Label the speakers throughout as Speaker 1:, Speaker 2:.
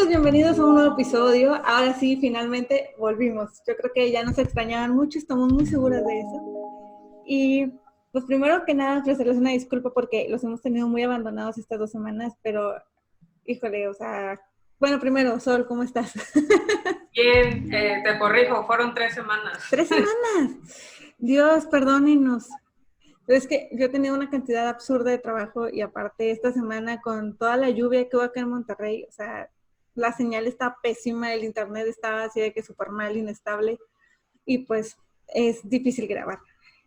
Speaker 1: bienvenidos a un nuevo episodio. Ahora sí, finalmente volvimos. Yo creo que ya nos extrañaban mucho, estamos muy seguras de eso. Y pues primero que nada, ofrecerles una disculpa porque los hemos tenido muy abandonados estas 2 semanas, pero híjole, o sea, bueno, primero, Sol, ¿cómo estás?
Speaker 2: Bien, te corrijo, fueron 3 semanas.
Speaker 1: 3 semanas. Dios, perdónenos. Pero es que yo tenía una cantidad absurda de trabajo y aparte esta semana con toda la lluvia que hubo acá en Monterrey, o sea, la señal está pésima, el internet estaba así de que súper mal, inestable y pues es difícil grabar.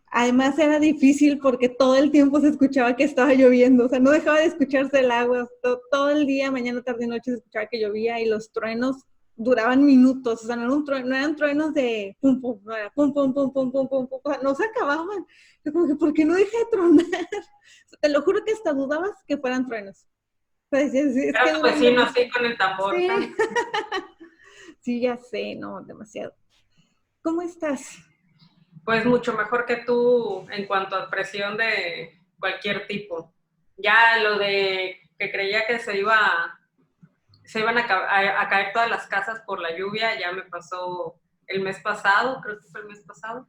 Speaker 1: Además era difícil porque todo el tiempo se escuchaba que estaba lloviendo, o sea, no dejaba de escucharse el agua, todo el día, mañana, tarde y noche se escuchaba que llovía y los truenos duraban minutos, o sea, no eran truenos de pum, pum, no era pum, pum, pum, pum, pum, pum, pum, o sea, no se acababan. Yo como que, ¿por qué no deja de tronar? Te lo juro que hasta dudabas que fueran truenos. Pues, es
Speaker 2: Era
Speaker 1: que
Speaker 2: tu
Speaker 1: duran
Speaker 2: vecino
Speaker 1: demasiado.
Speaker 2: así con el tambor.
Speaker 1: Sí, sí, ya sé, no, demasiado. ¿Cómo estás?
Speaker 2: Pues mucho mejor que tú en cuanto a presión de cualquier tipo. Ya lo de que creía que se iban a caer todas las casas por la lluvia, ya me pasó el mes pasado, creo que fue el mes pasado.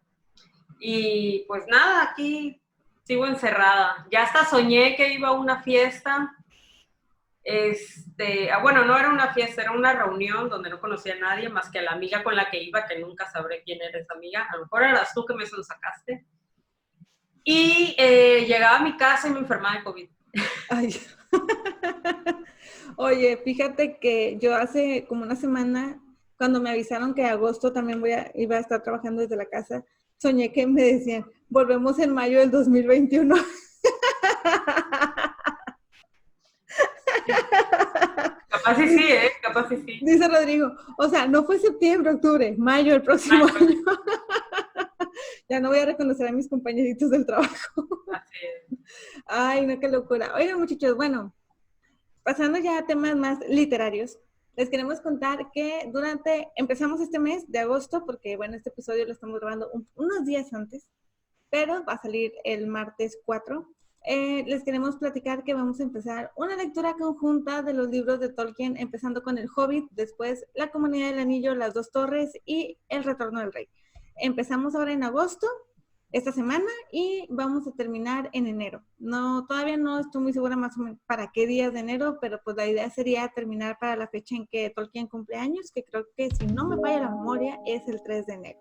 Speaker 2: Y pues nada, aquí sigo encerrada. Ya hasta soñé que iba a una fiesta. Bueno, no era una fiesta, era una reunión donde no conocía a nadie más que a la amiga con la que iba, que nunca sabré quién era esa amiga. A lo mejor eras tú que me sacaste. Y llegaba a mi casa y me enfermaba de COVID.
Speaker 1: Ay. Oye, fíjate que yo hace como una semana, cuando me avisaron que agosto también iba a estar trabajando desde la casa, soñé que me decían, volvemos en mayo del 2021.
Speaker 2: Capaz y sí, ¿eh? Capaz y sí.
Speaker 1: Dice Rodrigo, o sea, no fue septiembre, octubre, mayo el próximo año. Ya no voy a reconocer a mis compañeritos del trabajo.
Speaker 2: Así es.
Speaker 1: Ay, no, qué locura. Oigan, muchachos, bueno, pasando ya a temas más literarios, les queremos contar que empezamos este mes de agosto, porque bueno, este episodio lo estamos grabando unos días antes, pero va a salir el martes 4. Les queremos platicar que vamos a empezar una lectura conjunta de los libros de Tolkien, empezando con El Hobbit, después La Comunidad del Anillo, Las Dos Torres y El Retorno del Rey. Empezamos ahora en agosto, esta semana, y vamos a terminar en enero. No, todavía no estoy muy segura más o menos para qué días de enero, pero pues la idea sería terminar para la fecha en que Tolkien cumple años, que creo que si no me falla la memoria es el 3 de enero.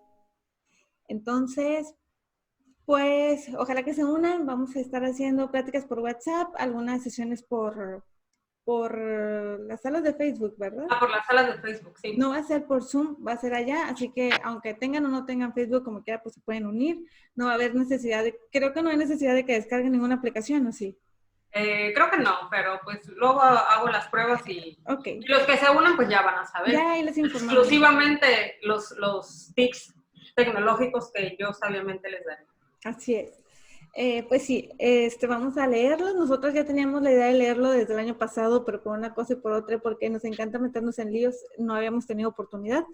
Speaker 1: Entonces, pues ojalá que se unan, vamos a estar haciendo pláticas por WhatsApp, algunas sesiones por las salas de Facebook, ¿verdad?
Speaker 2: Por las salas de Facebook, sí.
Speaker 1: No va a ser por Zoom, va a ser allá, así que aunque tengan o no tengan Facebook, como quiera, pues se pueden unir. No va a haber creo que no hay necesidad de que descarguen ninguna aplicación, ¿o sí?
Speaker 2: Creo que no, pero pues luego hago las pruebas y
Speaker 1: Ok.
Speaker 2: los que se unan pues ya van a saber.
Speaker 1: Ya ahí les informamos.
Speaker 2: Exclusivamente los tips tecnológicos que yo sabiamente les daré.
Speaker 1: Así es. Pues sí, vamos a leerlo. Nosotros ya teníamos la idea de leerlo desde el año pasado, pero por una cosa y por otra, porque nos encanta meternos en líos, no habíamos tenido oportunidad,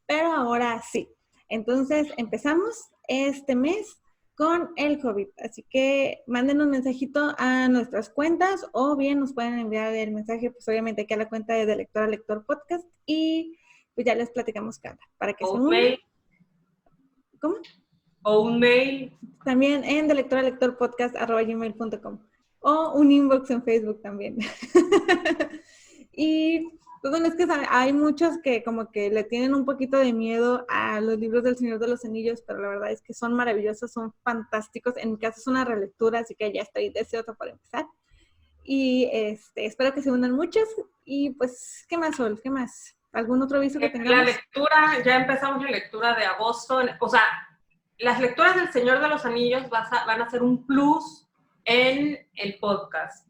Speaker 1: pero ahora sí. Entonces empezamos este mes con El Hobbit. Así que manden un mensajito a nuestras cuentas o bien nos pueden enviar el mensaje, pues obviamente aquí a la cuenta de Lector a Lector Podcast y pues ya les platicamos cada para que se
Speaker 2: O un
Speaker 1: unan.
Speaker 2: mail.
Speaker 1: ¿Cómo?
Speaker 2: O un mail.
Speaker 1: También en delectoralectorpodcast@gmail.com o un inbox en Facebook también. Y pues bueno, es que hay muchos que como que le tienen un poquito de miedo a los libros del Señor de los Anillos, pero la verdad es que son maravillosos, son fantásticos. En mi caso es una relectura, así que ya estoy deseosa para empezar. Y espero que se unan muchos. Y pues, ¿qué más, Sol? ¿Qué más? ¿Algún otro aviso que
Speaker 2: La
Speaker 1: tengamos?
Speaker 2: lectura, ya empezamos la lectura de agosto. O sea, las lecturas del Señor de los Anillos van a ser un plus en el podcast.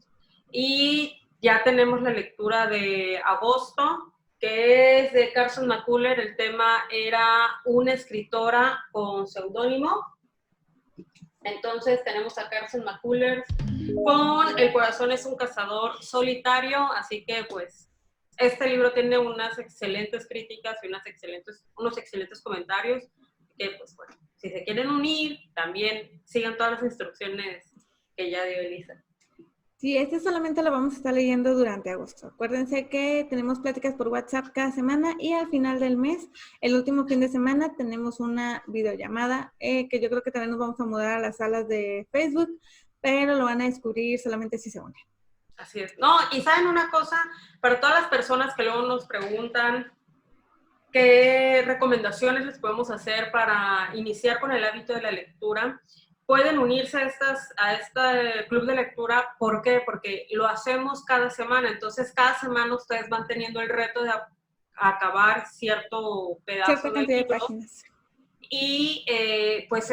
Speaker 2: Y ya tenemos la lectura de agosto, que es de Carson McCullers. El tema era una escritora con seudónimo. Entonces tenemos a Carson McCullers con El corazón es un cazador solitario, así que pues este libro tiene unas excelentes críticas y unos excelentes comentarios, que pues bueno, si se quieren unir, también sigan todas las instrucciones que ya dio Elisa.
Speaker 1: Sí, este solamente lo vamos a estar leyendo durante agosto. Acuérdense que tenemos pláticas por WhatsApp cada semana y al final del mes, el último fin de semana, tenemos una videollamada que yo creo que también nos vamos a mudar a las salas de Facebook, pero lo van a descubrir solamente si se unen.
Speaker 2: Así es. No, y saben una cosa, para todas las personas que luego nos preguntan qué recomendaciones les podemos hacer para iniciar con el hábito de la lectura, pueden unirse a este club de lectura. ¿Por qué? Porque lo hacemos cada semana. Entonces, cada semana ustedes van teniendo el reto de acabar cierto pedazo
Speaker 1: Cierta
Speaker 2: del
Speaker 1: cantidad de
Speaker 2: libro.
Speaker 1: páginas.
Speaker 2: Y pues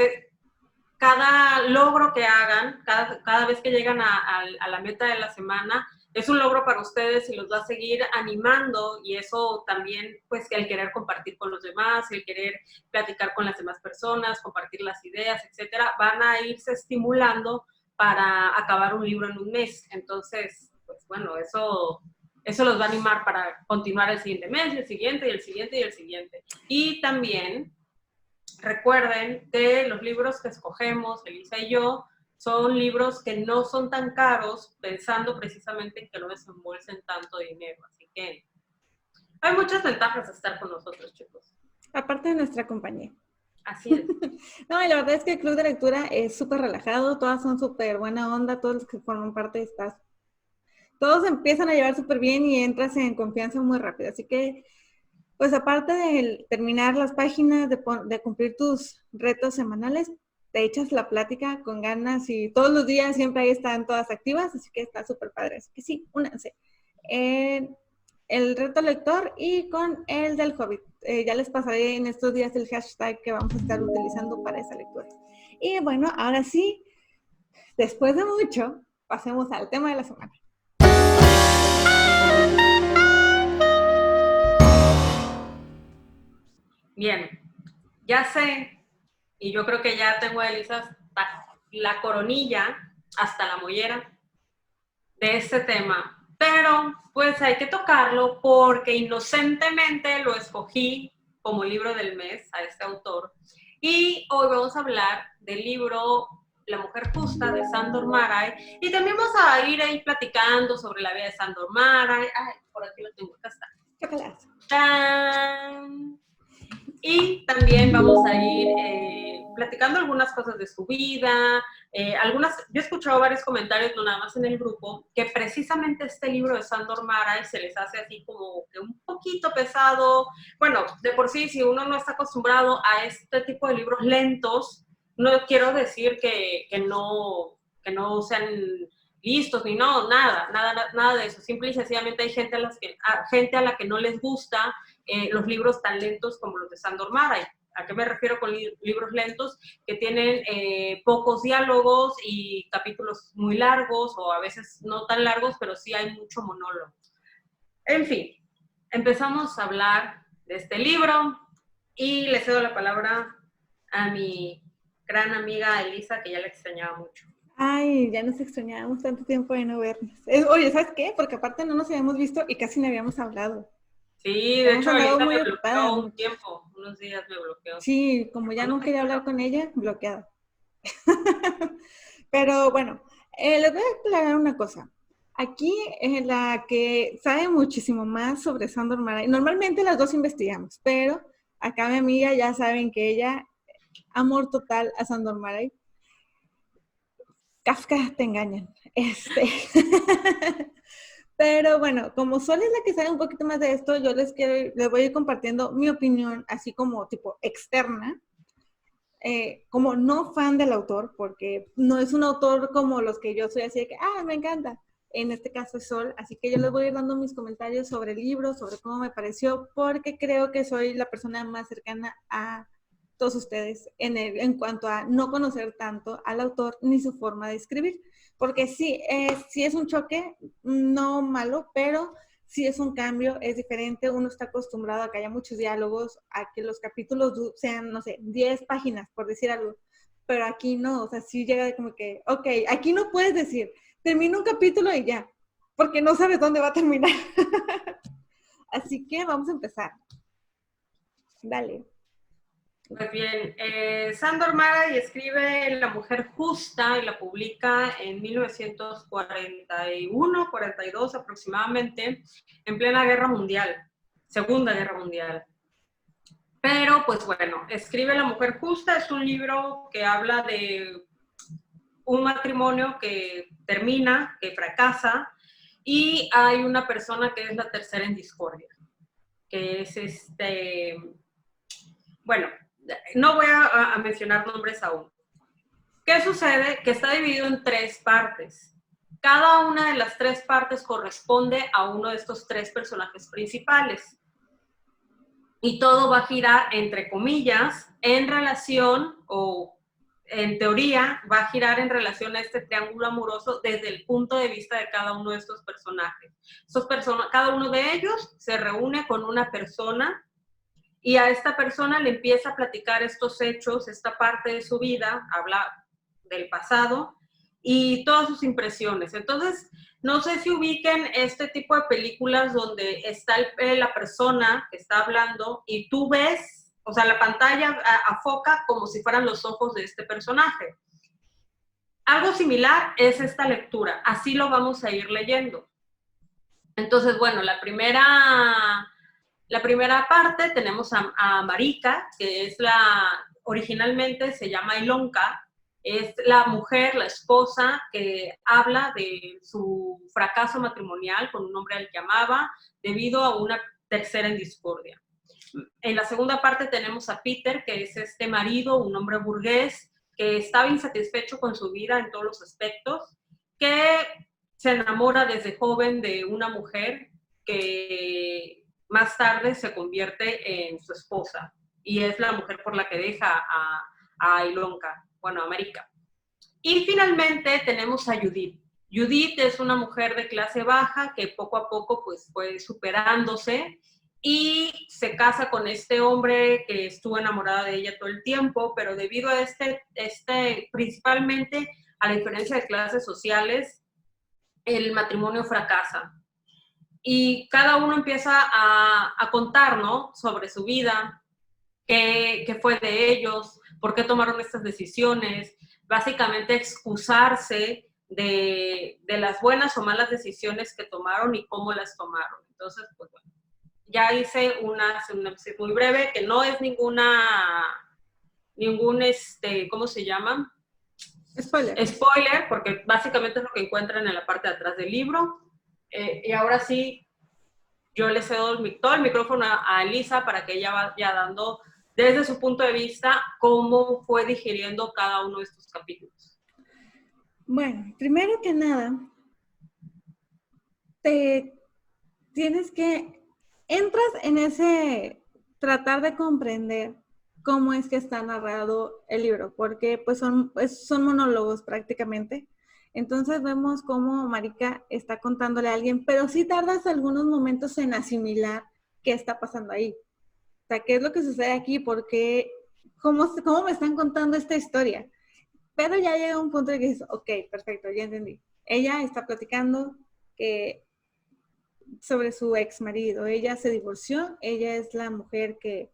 Speaker 2: cada logro que hagan, cada vez que llegan a la meta de la semana, es un logro para ustedes y los va a seguir animando, y eso también, pues, el querer compartir con los demás, el querer platicar con las demás personas, compartir las ideas, etcétera, van a irse estimulando para acabar un libro en un mes. Entonces, pues bueno, eso los va a animar para continuar el siguiente mes, el siguiente, y el siguiente, y el siguiente. Y también recuerden que los libros que escogemos, Elisa y yo, son libros que no son tan caros, pensando precisamente en que no desembolsen tanto dinero. Así que hay muchas ventajas de estar con nosotros, chicos.
Speaker 1: Aparte de nuestra compañía.
Speaker 2: Así es.
Speaker 1: No, y la verdad es que el club de lectura es súper relajado, todas son súper buena onda, todos los que forman parte estás. Todos empiezan a llevar súper bien y entras en confianza muy rápido. Así que, pues aparte de terminar las páginas, de cumplir tus retos semanales, te echas la plática con ganas y todos los días siempre ahí están todas activas, así que está súper padre. Así que sí, únanse. El reto lector y con el del Hobbit. Ya les pasaré en estos días el hashtag que vamos a estar utilizando para esa lectura. Y bueno, ahora sí, después de mucho, pasemos al tema de la semana.
Speaker 2: Bien, ya sé, y yo creo que ya tengo a Elisa hasta la coronilla, hasta la mollera de este tema, pero pues hay que tocarlo porque inocentemente lo escogí como libro del mes a este autor. Y hoy vamos a hablar del libro La Mujer Justa de Sándor Márai, y también vamos a ir ahí platicando sobre la vida de Sándor Márai. Ay, por aquí lo tengo, acá está.
Speaker 1: Chocolazo.
Speaker 2: ¡Tan! Y también vamos a ir platicando algunas cosas de su vida, yo he escuchado varios comentarios, no nada más en el grupo, que precisamente este libro de Sándor Márai se les hace así como que un poquito pesado. Bueno, de por sí, si uno no está acostumbrado a este tipo de libros lentos, no quiero decir que no sean listos, ni nada de eso. Simple y sencillamente hay gente a la que no les gusta los libros tan lentos como los de Sándor Márai. ¿A qué me refiero con libros lentos? Que tienen pocos diálogos y capítulos muy largos, o a veces no tan largos, pero sí hay mucho monólogo. En fin, empezamos a hablar de este libro y le cedo la palabra a mi gran amiga Elisa, que ya la extrañaba mucho.
Speaker 1: Ay, ya nos extrañábamos tanto tiempo de no vernos. Oye, ¿sabes qué? Porque aparte no nos habíamos visto y casi no habíamos hablado.
Speaker 2: Sí, de hecho, Elisa
Speaker 1: muy
Speaker 2: me
Speaker 1: ocupada.
Speaker 2: bloqueó un tiempo, unos días me bloqueó.
Speaker 1: Sí, como ya no quería hablar con ella, bloqueada. Pero bueno, les voy a aclarar una cosa. Aquí la que sabe muchísimo más sobre Sándor Márai, normalmente las dos investigamos, pero acá mi amiga ya saben que ella, amor total a Sándor Márai. Kafka te engañan. Pero bueno, como Sol es la que sabe un poquito más de esto, yo les voy a ir compartiendo mi opinión, así como tipo externa, como no fan del autor, porque no es un autor como los que yo soy, así de que, me encanta. En este caso es Sol, así que yo les voy a ir dando mis comentarios sobre el libro, sobre cómo me pareció, porque creo que soy la persona más cercana a todos ustedes en cuanto a no conocer tanto al autor ni su forma de escribir. Porque sí es un choque, no malo, pero sí es un cambio, es diferente. Uno está acostumbrado a que haya muchos diálogos, a que los capítulos sean, no sé, 10 páginas, por decir algo. Pero aquí no, o sea, sí llega como que, ok, aquí no puedes decir, termina un capítulo y ya, porque no sabes dónde va a terminar. Así que vamos a empezar. Dale.
Speaker 2: Pues bien, Sándor Márai escribe La mujer justa y la publica en 1941, 42 aproximadamente, en plena guerra mundial, Segunda Guerra Mundial. Pero, pues bueno, escribe La mujer justa, es un libro que habla de un matrimonio que termina, que fracasa, y hay una persona que es la tercera en discordia, que es bueno, no voy a mencionar nombres aún. ¿Qué sucede? Que está dividido en 3 partes. Cada una de las 3 partes corresponde a uno de estos 3 personajes principales. Y todo va a girar, entre comillas, en relación, o en teoría, va a girar en relación a este triángulo amoroso desde el punto de vista de cada uno de estos personajes. Cada uno de ellos se reúne con una persona y a esta persona le empieza a platicar estos hechos, esta parte de su vida, habla del pasado y todas sus impresiones. Entonces, no sé si ubiquen este tipo de películas donde está la persona que está hablando y tú ves, o sea, la pantalla afoca como si fueran los ojos de este personaje. Algo similar es esta lectura, así lo vamos a ir leyendo. Entonces, bueno, la primera parte tenemos a Marika, que es originalmente se llama Ilonka, es la mujer, la esposa, que habla de su fracaso matrimonial con un hombre al que amaba debido a una tercera en discordia. En la segunda parte tenemos a Peter, que es este marido, un hombre burgués, que estaba insatisfecho con su vida en todos los aspectos, que se enamora desde joven de una mujer que más tarde se convierte en su esposa y es la mujer por la que deja a Ilonka, bueno, a Marika. Y finalmente tenemos a Judith. Judith es una mujer de clase baja que poco a poco pues fue superándose y se casa con este hombre que estuvo enamorada de ella todo el tiempo, pero debido a principalmente a la diferencia de clases sociales, el matrimonio fracasa. Y cada uno empieza a contar, ¿no? Sobre su vida, qué fue de ellos, por qué tomaron estas decisiones, básicamente excusarse de las buenas o malas decisiones que tomaron y cómo las tomaron. Entonces, pues bueno, ya hice una sinopsis muy breve, que no es ningún, ¿cómo se llama? Spoiler, porque básicamente es lo que encuentran en la parte de atrás del libro. Y ahora sí, yo le cedo todo el micrófono a Elisa para que ella vaya dando desde su punto de vista cómo fue digiriendo cada uno de estos capítulos.
Speaker 1: Bueno, primero que nada, entras en ese tratar de comprender cómo es que está narrado el libro, porque pues son monólogos prácticamente. Entonces vemos cómo Marika está contándole a alguien, pero sí tardas algunos momentos en asimilar qué está pasando ahí. O sea, qué es lo que sucede aquí, porque cómo me están contando esta historia. Pero ya llega un punto en que dices, ok, perfecto, ya entendí. Ella está platicando sobre su ex marido. Ella se divorció, ella es la mujer que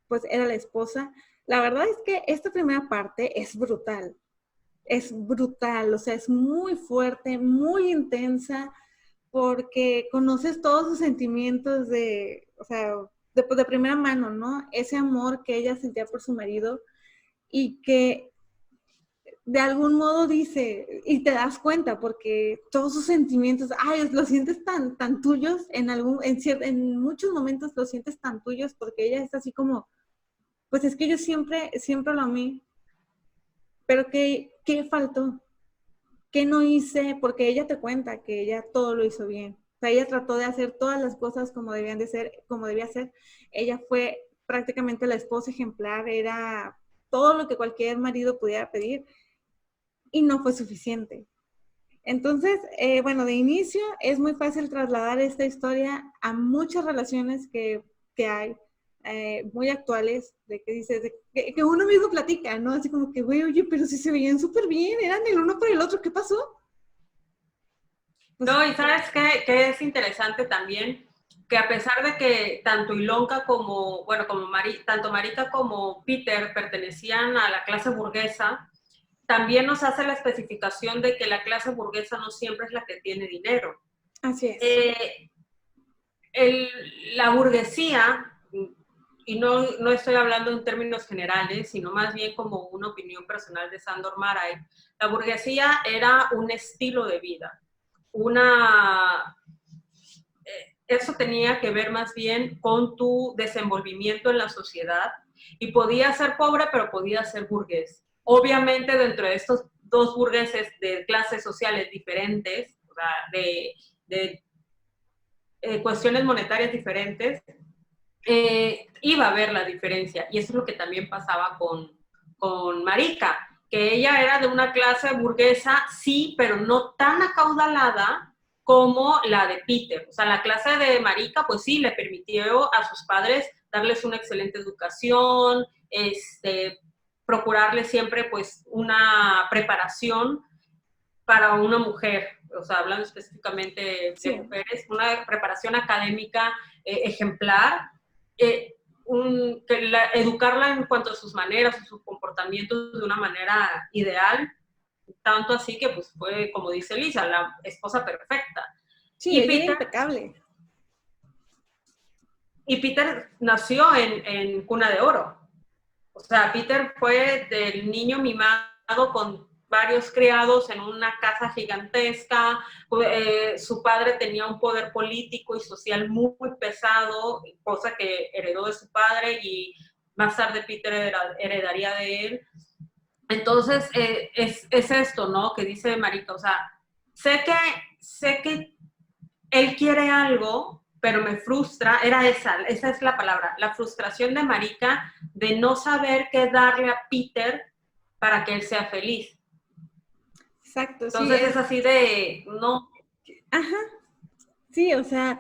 Speaker 1: pues era la esposa. La verdad es que esta primera parte es brutal, o sea, es muy fuerte, muy intensa, porque conoces todos sus sentimientos o sea, de primera mano, ¿no? Ese amor que ella sentía por su marido y que de algún modo dice, y te das cuenta, porque todos sus sentimientos, los sientes tan tuyos, en muchos momentos los sientes tan tuyos, porque ella es así como, pues es que yo siempre lo amé, pero ¿qué faltó? ¿Qué no hice? Porque ella te cuenta que ella todo lo hizo bien. O sea, ella trató de hacer todas las cosas como debía ser. Ella fue prácticamente la esposa ejemplar, era todo lo que cualquier marido pudiera pedir, y no fue suficiente. Entonces, bueno, de inicio es muy fácil trasladar esta historia a muchas relaciones que hay, muy actuales, de que dices, que uno mismo platica, ¿no? Así como que, güey, oye, pero si se veían súper bien, eran el uno por el otro, ¿qué pasó?
Speaker 2: Pues, no, y ¿sabes qué es interesante también? que a pesar de que tanto Ilonka como, bueno, tanto Marika como Peter pertenecían a la clase burguesa, también nos hace la especificación de que la clase burguesa no siempre es la que tiene dinero.
Speaker 1: Así es.
Speaker 2: La burguesía, y no estoy hablando en términos generales, sino más bien como una opinión personal de Sándor Márai, la burguesía era un estilo de vida, eso tenía que ver más bien con tu desenvolvimiento en la sociedad, y podía ser pobre, pero podía ser burgués. Obviamente, dentro de estos dos burgueses de clases sociales diferentes, o sea, de cuestiones monetarias diferentes, iba a haber la diferencia. Y eso es lo que también pasaba con Marika, que ella era de una clase burguesa, sí, pero no tan acaudalada como la de Peter. O sea, la clase de Marika, pues sí, le permitió a sus padres darles una excelente educación, procurarles siempre pues una preparación para una mujer, o sea, hablando específicamente de
Speaker 1: Sí.
Speaker 2: mujeres, una preparación académica ejemplar, educarla en cuanto a sus maneras, a sus comportamientos de una manera ideal, tanto así que pues fue, como dice Lisa, la esposa perfecta.
Speaker 1: Sí, ella era impecable.
Speaker 2: Y Peter nació en cuna de oro. O sea, Peter fue del niño mimado con varios criados en una casa gigantesca. Su padre tenía un poder político y social muy, muy pesado, cosa que heredó de su padre y más tarde Peter heredaría de él. Entonces, es esto, ¿no? Que dice Marika, o sea, sé que él quiere algo, pero me frustra, esa es la palabra, la frustración de Marika de no saber qué darle a Peter para que él sea feliz.
Speaker 1: Exacto,
Speaker 2: Entonces
Speaker 1: sí.
Speaker 2: es así de, no.
Speaker 1: Ajá, sí, o sea,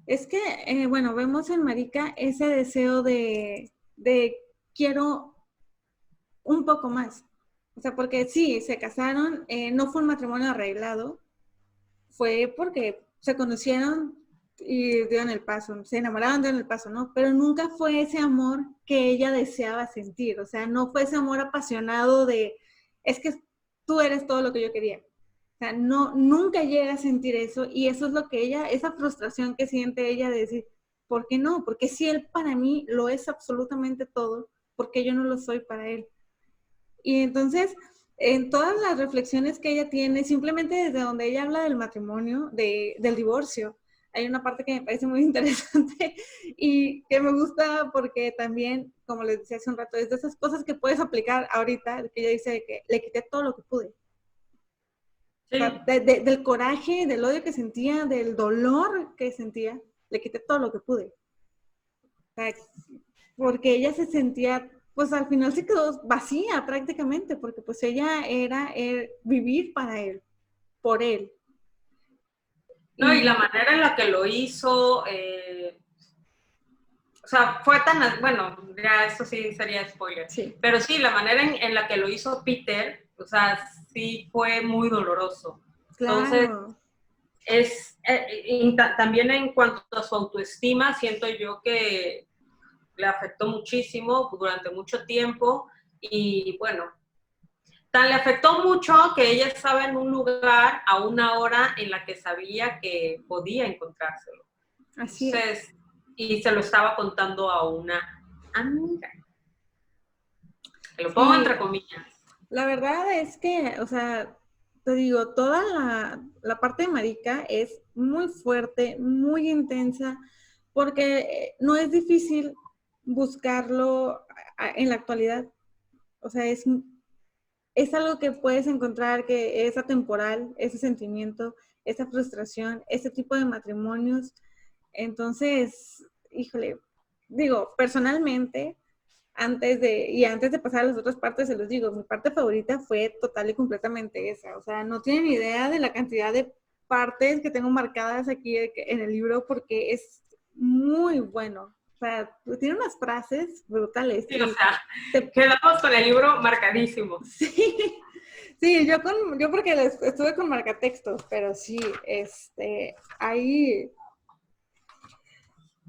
Speaker 1: es que, bueno, vemos en Marika ese deseo de quiero un poco más. O sea, porque sí, se casaron, no fue un matrimonio arreglado, fue porque se conocieron y dieron el paso, se enamoraron, dieron el paso, ¿no? Pero nunca fue ese amor que ella deseaba sentir, o sea, no fue ese amor apasionado de, es que tú eres todo lo que yo quería. O sea, no, nunca llega a sentir eso, y eso es lo que ella, esa frustración que siente ella de decir, ¿por qué no? Porque si él para mí lo es absolutamente todo, ¿por qué yo no lo soy para él? Y entonces, en todas las reflexiones que ella tiene, simplemente desde donde ella habla del matrimonio, del divorcio, hay una parte que me parece muy interesante y que me gusta porque también, como les decía hace un rato, es de esas cosas que puedes aplicar ahorita, que ella dice que le quité todo lo que pude.
Speaker 2: Sí.
Speaker 1: O sea, del coraje, del odio que sentía, del dolor que sentía, le quité todo lo que pude. O sea, porque ella se sentía, pues al final se quedó vacía prácticamente, porque pues ella era vivir para él, por él.
Speaker 2: No, y la manera en la que lo hizo, o sea, fue tan, bueno, ya esto sí sería spoiler,
Speaker 1: sí.
Speaker 2: Pero sí, la manera en la que lo hizo Peter, o sea, sí fue muy doloroso.
Speaker 1: Claro.
Speaker 2: Entonces, también en cuanto a su autoestima, siento yo que le afectó muchísimo durante mucho tiempo, y bueno, tan le afectó mucho que ella estaba en un lugar a una hora en la que sabía que podía encontrárselo.
Speaker 1: Así
Speaker 2: Entonces,
Speaker 1: es.
Speaker 2: y se lo estaba contando a una amiga. Que lo pongo
Speaker 1: Sí,
Speaker 2: entre comillas.
Speaker 1: la verdad es que, o sea, te digo, toda la parte de Marika es muy fuerte, muy intensa, porque no es difícil buscarlo en la actualidad. O sea, es algo que puedes encontrar que es atemporal, ese sentimiento, esa frustración, ese tipo de matrimonios. Entonces, híjole, digo, personalmente, antes de pasar a las otras partes, se los digo, mi parte favorita fue total y completamente esa. O sea, no tienen idea de la cantidad de partes que tengo marcadas aquí en el libro, porque es muy bueno. O sea, tiene unas frases brutales.
Speaker 2: Sí, o sea, quedamos con el libro marcadísimo.
Speaker 1: Sí, sí, yo porque estuve con marcatextos, pero sí, ahí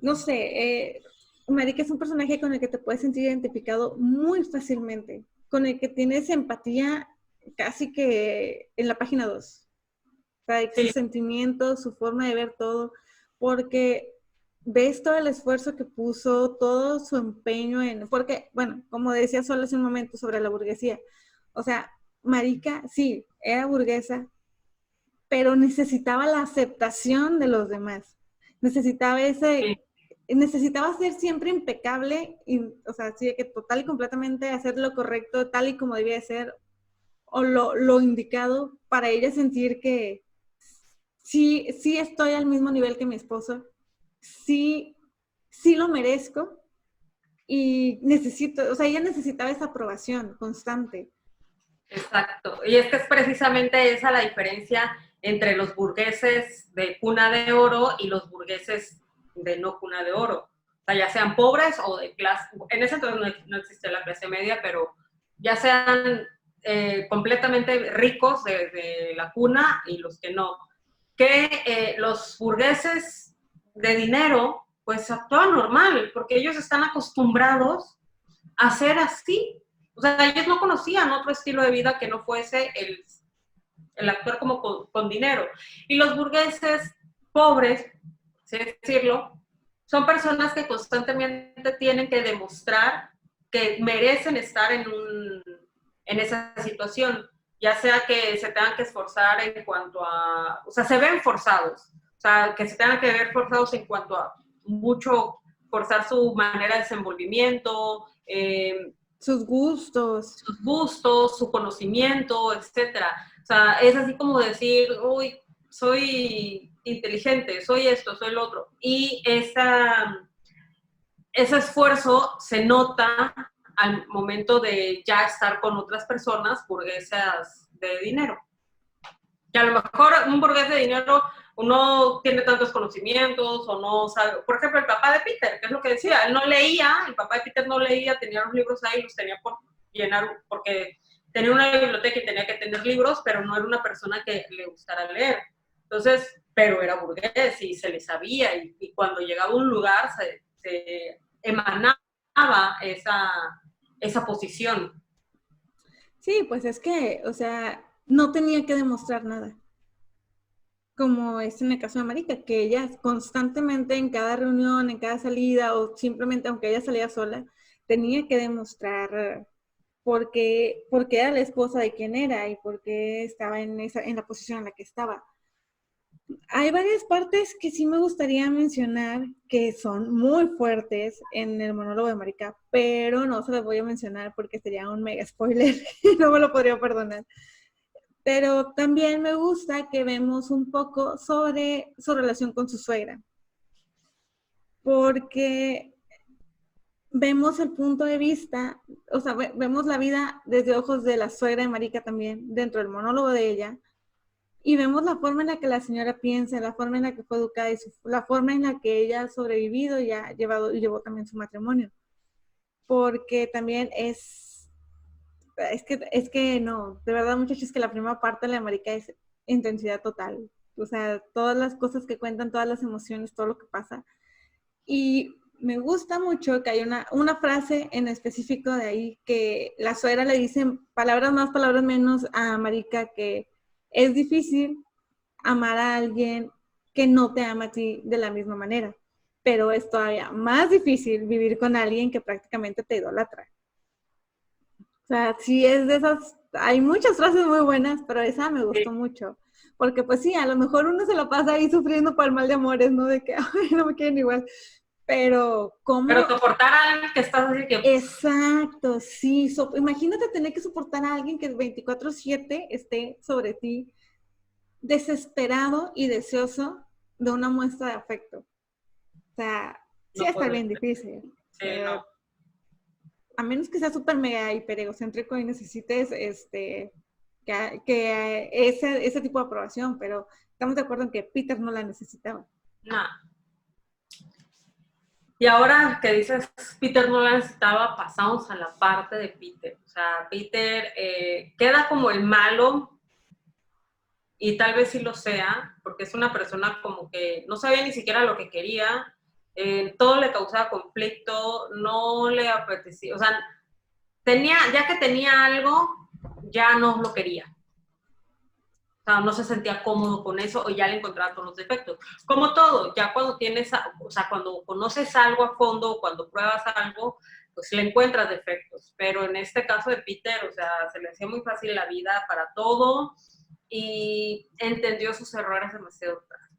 Speaker 1: no sé, Marika es un personaje con el que te puedes sentir identificado muy fácilmente, con el que tienes empatía casi que en la página 2. O sea, sus
Speaker 2: Sí,
Speaker 1: sentimientos, su forma de ver todo, porque ves todo el esfuerzo que puso, todo su empeño en, porque, bueno, como decía solo hace un momento sobre la burguesía, o sea, Marika, sí, era burguesa, pero necesitaba la aceptación de los demás. Necesitaba
Speaker 2: sí,
Speaker 1: necesitaba ser siempre impecable, y, o sea, sí, que total y completamente hacer lo correcto, tal y como debía de ser, o lo indicado para ella sentir que sí, sí estoy al mismo nivel que mi esposo, sí, sí lo merezco y necesito, o sea, ella necesitaba esa aprobación constante.
Speaker 2: exacto. Y es que es precisamente esa la diferencia entre los burgueses de cuna de oro y los burgueses de no cuna de oro. O sea, ya sean pobres o de clase, en ese entonces no existía la clase media, pero ya sean completamente ricos de la cuna y los que no. Que los burgueses de dinero pues actúan normal, porque ellos están acostumbrados a ser así. O sea, ellos no conocían otro estilo de vida que no fuese el actuar como con dinero. Y los burgueses pobres, así decirlo, son personas que constantemente tienen que demostrar que merecen estar en esa situación, ya sea que se tengan que esforzar en cuanto a, o sea, se ven forzados, o sea, que se tengan que ver forzados en cuanto a mucho forzar su manera de desenvolvimiento,
Speaker 1: Sus gustos.
Speaker 2: sus gustos, su conocimiento, etcétera. O sea, es así como decir, uy, soy inteligente, soy esto, soy lo otro. Y ese esfuerzo se nota al momento de ya estar con otras personas burguesas de dinero. Que a lo mejor un burgués de dinero no tiene tantos conocimientos o no sabe. Por ejemplo, el papá de Peter, que es lo que decía, él no leía, el papá de Peter no leía, tenía los libros ahí, los tenía por llenar, porque tenía una biblioteca y tenía que tener libros, pero no era una persona que le gustara leer. Entonces, pero era burgués y se le sabía, y cuando llegaba a un lugar se emanaba esa posición.
Speaker 1: Sí, pues es que, o sea, no tenía que demostrar nada. Como es en el caso de Marika, que ella constantemente en cada reunión, en cada salida, o simplemente aunque ella salía sola, tenía que demostrar por qué era la esposa de quien era y por qué estaba en la posición en la que estaba. Hay varias partes que sí me gustaría mencionar que son muy fuertes en el monólogo de Marika, pero no se las voy a mencionar porque sería un mega spoiler y no me lo podría perdonar. Pero también me gusta que vemos un poco sobre su relación con su suegra, porque vemos el punto de vista, o sea, vemos la vida desde ojos de la suegra de Marika también, dentro del monólogo de ella, y vemos la forma en la que la señora piensa, la forma en la que fue educada y la forma en la que ella ha sobrevivido y ha llevado y llevó también su matrimonio. Porque también es que no, de verdad muchachos que la primera parte de la América es intensidad total. O sea, todas las cosas que cuentan, todas las emociones, todo lo que pasa. Y me gusta mucho que hay una frase en específico de ahí que la suegra le dice palabras más, palabras menos a Marica, que es difícil amar a alguien que no te ama a ti de la misma manera, pero es todavía más difícil vivir con alguien que prácticamente te idolatra. O sea, sí es de esas, hay muchas frases muy buenas, pero esa me gustó mucho. Porque pues sí, a lo mejor uno se lo pasa ahí sufriendo por el mal de amores, ¿no? De que, ay, no me quieren igual. Pero,
Speaker 2: Pero
Speaker 1: ¿cómo?
Speaker 2: soportar a alguien que estás así que
Speaker 1: Exacto, sí. Imagínate tener que soportar a alguien que 24/7 esté sobre ti, desesperado y deseoso de una muestra de afecto. O sea, sí va
Speaker 2: no
Speaker 1: a estar
Speaker 2: puede
Speaker 1: bien
Speaker 2: ser.
Speaker 1: difícil.
Speaker 2: Sí, no.
Speaker 1: A menos que sea súper mega hiper egocéntrico y necesites que ese tipo de aprobación, pero estamos de acuerdo en que Peter no la necesitaba.
Speaker 2: No. Y ahora que dices Peter no la necesitaba, pasamos a la parte de Peter. O sea, Peter queda como el malo, y tal vez sí lo sea, porque es una persona como que no sabía ni siquiera lo que quería, todo le causaba conflicto, no le apetecía, o sea, ya que tenía algo, ya no lo quería. O sea, no se sentía cómodo con eso o ya le encontraba todos los defectos. Como todo, ya cuando cuando conoces algo a fondo, cuando pruebas algo, pues le encuentras defectos. Pero en este caso de Peter, o sea, se le hacía muy fácil la vida para todo y entendió sus errores demasiado tarde.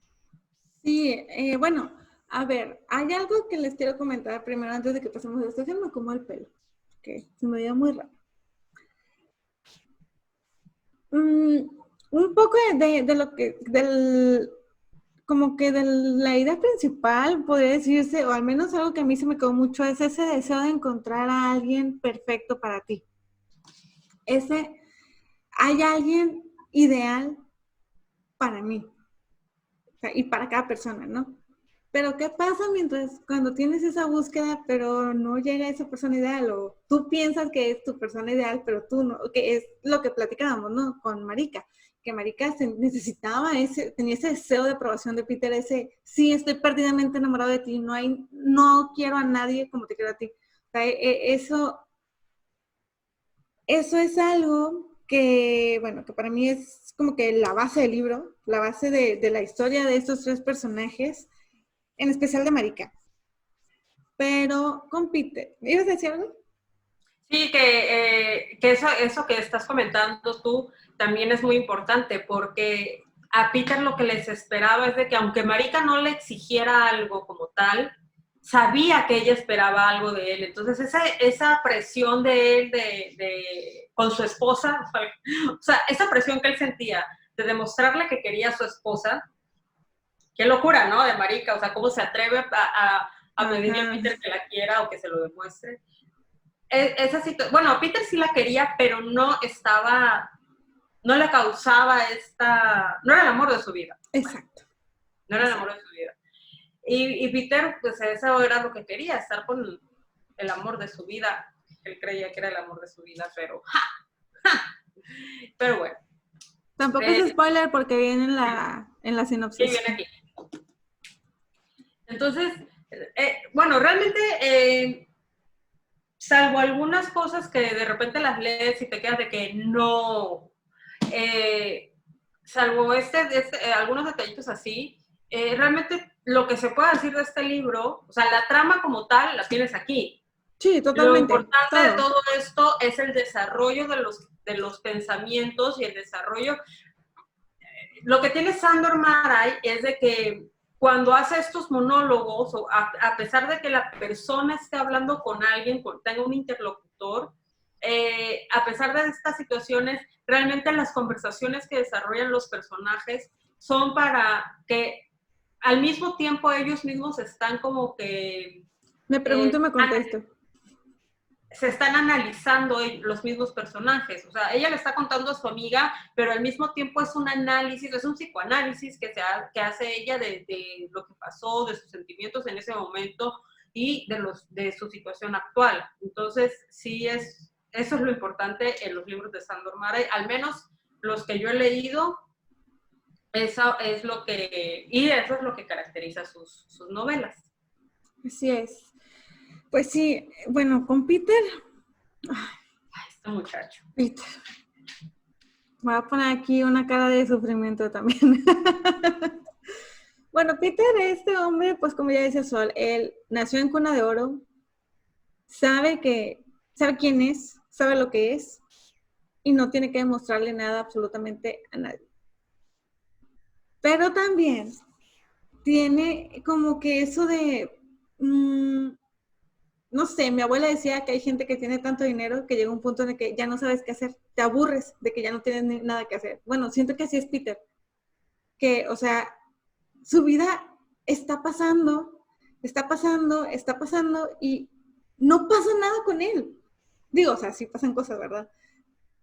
Speaker 1: Sí, bueno, a ver, hay algo que les quiero comentar primero antes de que pasemos a esto. Se me acomodó el pelo, que se me veía muy raro. Un poco de lo que, como que de la idea principal, podría decirse, o al menos algo que a mí se me quedó mucho, es ese deseo de encontrar a alguien perfecto para ti. Hay alguien ideal para mí, o sea, y para cada persona, ¿no? Pero ¿qué pasa cuando tienes esa búsqueda, pero no llega esa persona ideal? O tú piensas que es tu persona ideal, pero tú no, que es lo que platicábamos, ¿no? Con Marika, que Marika necesitaba tenía ese deseo de aprobación de Peter, sí, estoy perdidamente enamorado de ti, no quiero a nadie como te quiero a ti. O sea, eso es algo que, bueno, que para mí es como que la base del libro, la base de la historia de estos tres personajes, en especial de Marika. Pero con Peter, ¿ibas a decir algo?
Speaker 2: Sí, que eso que estás comentando tú también es muy importante, porque a Peter lo que les esperaba es de que aunque Marika no le exigiera algo como tal, sabía que ella esperaba algo de él. Entonces esa presión de él con su esposa, o sea, esa presión que él sentía de demostrarle que quería a su esposa, qué locura, ¿no? De Marika, o sea, cómo se atreve a pedirle a Peter que la quiera o que se lo demuestre. Esa situación, bueno, Peter sí la quería, pero no le causaba no era el amor de su vida.
Speaker 1: Exacto.
Speaker 2: No era el amor de su vida. Y Peter, pues eso era lo que quería, estar con el amor de su vida. Él creía que era el amor de su vida, pero pero bueno.
Speaker 1: Tampoco es spoiler porque viene en la sinopsis.
Speaker 2: Sí, viene aquí. Entonces, bueno, realmente salvo algunas cosas que de repente las lees y te quedas de que no, salvo algunos detallitos así, realmente lo que se puede decir de este libro, o sea, la trama como tal la tienes aquí.
Speaker 1: Sí, totalmente.
Speaker 2: Lo importante de todo esto es el desarrollo de los pensamientos y el desarrollo. Lo que tiene Sandor Maray es de que cuando hace estos monólogos, o a pesar de que la persona esté hablando con alguien, tenga un interlocutor, a pesar de estas situaciones, realmente las conversaciones que desarrollan los personajes son para que al mismo tiempo ellos mismos están como que...
Speaker 1: Me pregunto y me contesto.
Speaker 2: Se están analizando los mismos personajes. O sea, ella le está contando a su amiga, pero al mismo tiempo es un análisis, es un psicoanálisis que hace ella de lo que pasó, de sus sentimientos en ese momento y de su situación actual. Entonces, sí eso es lo importante en los libros de Sandor Maray, al menos los que yo he leído, eso es lo que caracteriza sus novelas.
Speaker 1: Así es. Pues sí, bueno, con Peter.
Speaker 2: Este muchacho.
Speaker 1: Peter. Voy a poner aquí una cara de sufrimiento también. Bueno, Peter, este hombre, pues como ya dice Sol, él nació en cuna de oro, sabe quién es, sabe lo que es, y no tiene que demostrarle nada absolutamente a nadie. Pero también tiene como que eso de, no sé, mi abuela decía que hay gente que tiene tanto dinero que llega un punto en el que ya no sabes qué hacer, te aburres de que ya no tienes nada que hacer. Bueno, siento que así es Peter, que, o sea, su vida está pasando y no pasa nada con él. Digo, o sea, sí pasan cosas, ¿verdad?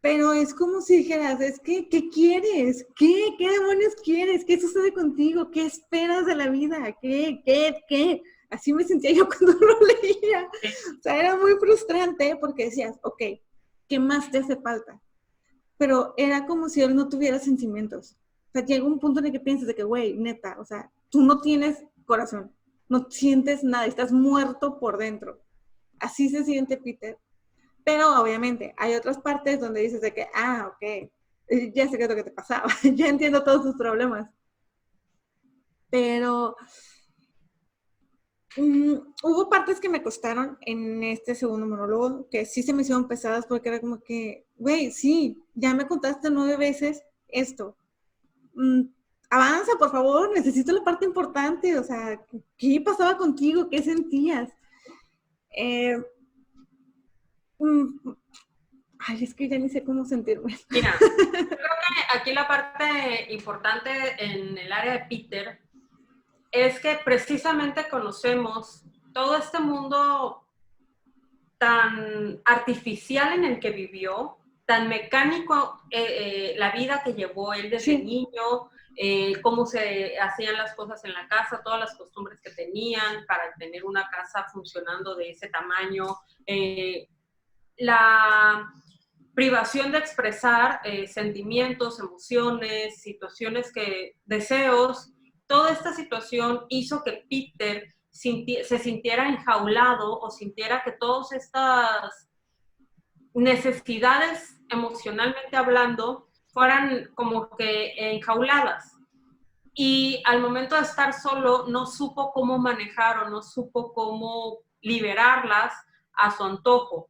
Speaker 1: Pero es como si dijeras, ¿qué quieres? ¿Qué demonios quieres? ¿Qué sucede contigo? ¿Qué esperas de la vida? ¿Qué? Así me sentía yo cuando lo leía. O sea, era muy frustrante porque decías, ok, ¿qué más te hace falta? Pero era como si él no tuviera sentimientos. O sea, llega un punto en el que piensas de que, güey, neta, o sea, tú no tienes corazón. no sientes nada, estás muerto por dentro. Así se siente Peter. Pero obviamente hay otras partes donde dices de que, ok, ya sé qué es lo que te pasaba, ya entiendo todos tus problemas. Pero hubo partes que me costaron en este segundo monólogo, que sí se me hicieron pesadas porque era como que, güey, sí, ya me contaste 9 veces esto. Avanza, por favor, necesito la parte importante, o sea, ¿qué pasaba contigo? ¿Qué sentías? Ay, es que ya ni sé cómo sentirme.
Speaker 2: Mira, yo creo que aquí la parte importante en el área de Peter es que precisamente conocemos todo este mundo tan artificial en el que vivió, tan mecánico, la vida que llevó él desde niño, cómo se hacían las cosas en la casa, todas las costumbres que tenían para tener una casa funcionando de ese tamaño, la privación de expresar sentimientos, emociones, situaciones deseos, toda esta situación hizo que Peter se sintiera enjaulado o sintiera que todas estas necesidades emocionalmente hablando fueran como que enjauladas. Y al momento de estar solo no supo cómo manejar o no supo cómo liberarlas a su antojo,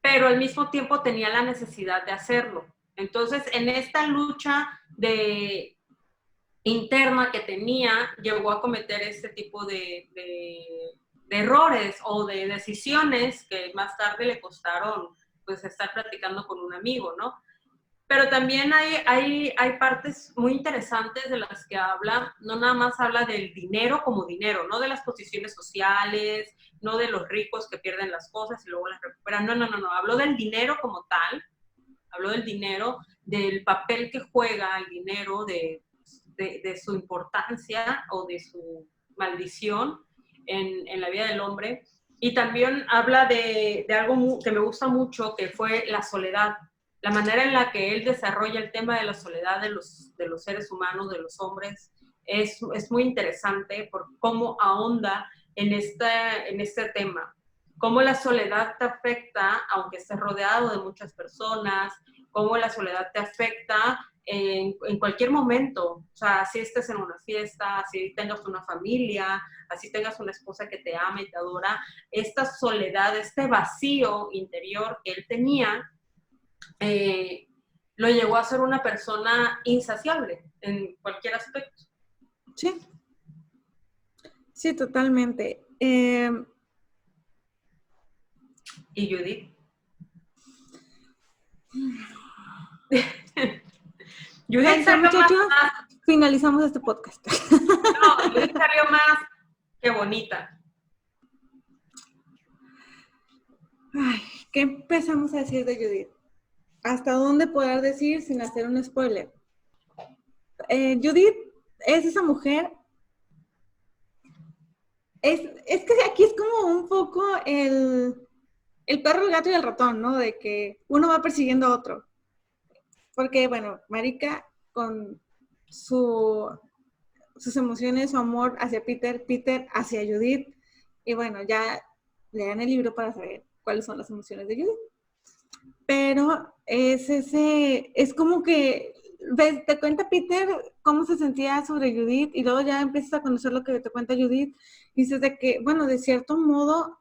Speaker 2: pero al mismo tiempo tenía la necesidad de hacerlo. Entonces, en esta lucha interna que tenía, llegó a cometer este tipo de errores o de decisiones que más tarde le costaron pues estar platicando con un amigo, ¿no? Pero también hay partes muy interesantes de las que habla, no nada más habla del dinero como dinero, no de las posiciones sociales, no de los ricos que pierden las cosas y luego las recuperan, no, habló del dinero como tal, habló del dinero, del papel que juega el dinero, de su importancia o de su maldición en la vida del hombre. Y también habla de algo que me gusta mucho, que fue la soledad, la manera en la que él desarrolla el tema de la soledad de los seres humanos, de los hombres, es muy interesante por cómo ahonda en este tema. Cómo la soledad te afecta, aunque estés rodeado de muchas personas, cómo la soledad te afecta en cualquier momento. O sea, si estés en una fiesta, si tengas una familia, así tengas una esposa que te ama y te adora, esta soledad, este vacío interior que él tenía, lo llevó a ser una persona insaciable en cualquier aspecto.
Speaker 1: Sí. Sí, totalmente.
Speaker 2: ¿Y Judith?
Speaker 1: Judith salió muchachos, más... finalizamos este podcast.
Speaker 2: No, Judith salió más que bonita.
Speaker 1: Ay, ¿qué empezamos a decir de Judith? ¿Hasta dónde poder decir sin hacer un spoiler? Judith es esa mujer. Es que aquí es como un poco el perro, el gato y el ratón, ¿no? De que uno va persiguiendo a otro. Porque, bueno, Marika con sus emociones, su amor hacia Peter, Peter hacia Judith. Y bueno, ya lean el libro para saber cuáles son las emociones de Judith. Pero es como que te cuenta Peter cómo se sentía sobre Judith y luego ya empiezas a conocer lo que te cuenta Judith y dices de que, bueno, de cierto modo,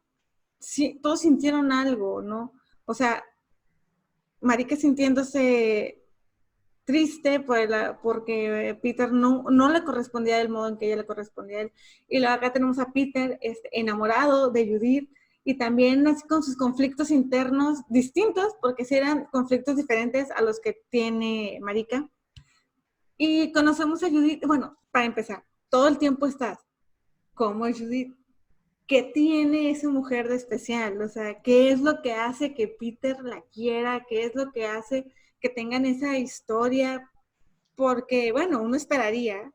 Speaker 1: sí, todos sintieron algo, ¿no? O sea, Marika sintiéndose triste porque Peter no le correspondía del modo en que ella le correspondía a él. Y luego acá tenemos a Peter enamorado de Judith y también así con sus conflictos internos distintos, porque sí eran conflictos diferentes a los que tiene Marika. Y conocemos a Judith, bueno, para empezar, todo el tiempo estás, ¿cómo es Judith? ¿Qué tiene esa mujer de especial? O sea, ¿qué es lo que hace que Peter la quiera? ¿Qué es lo que hace que tengan esa historia? Porque, bueno, uno esperaría,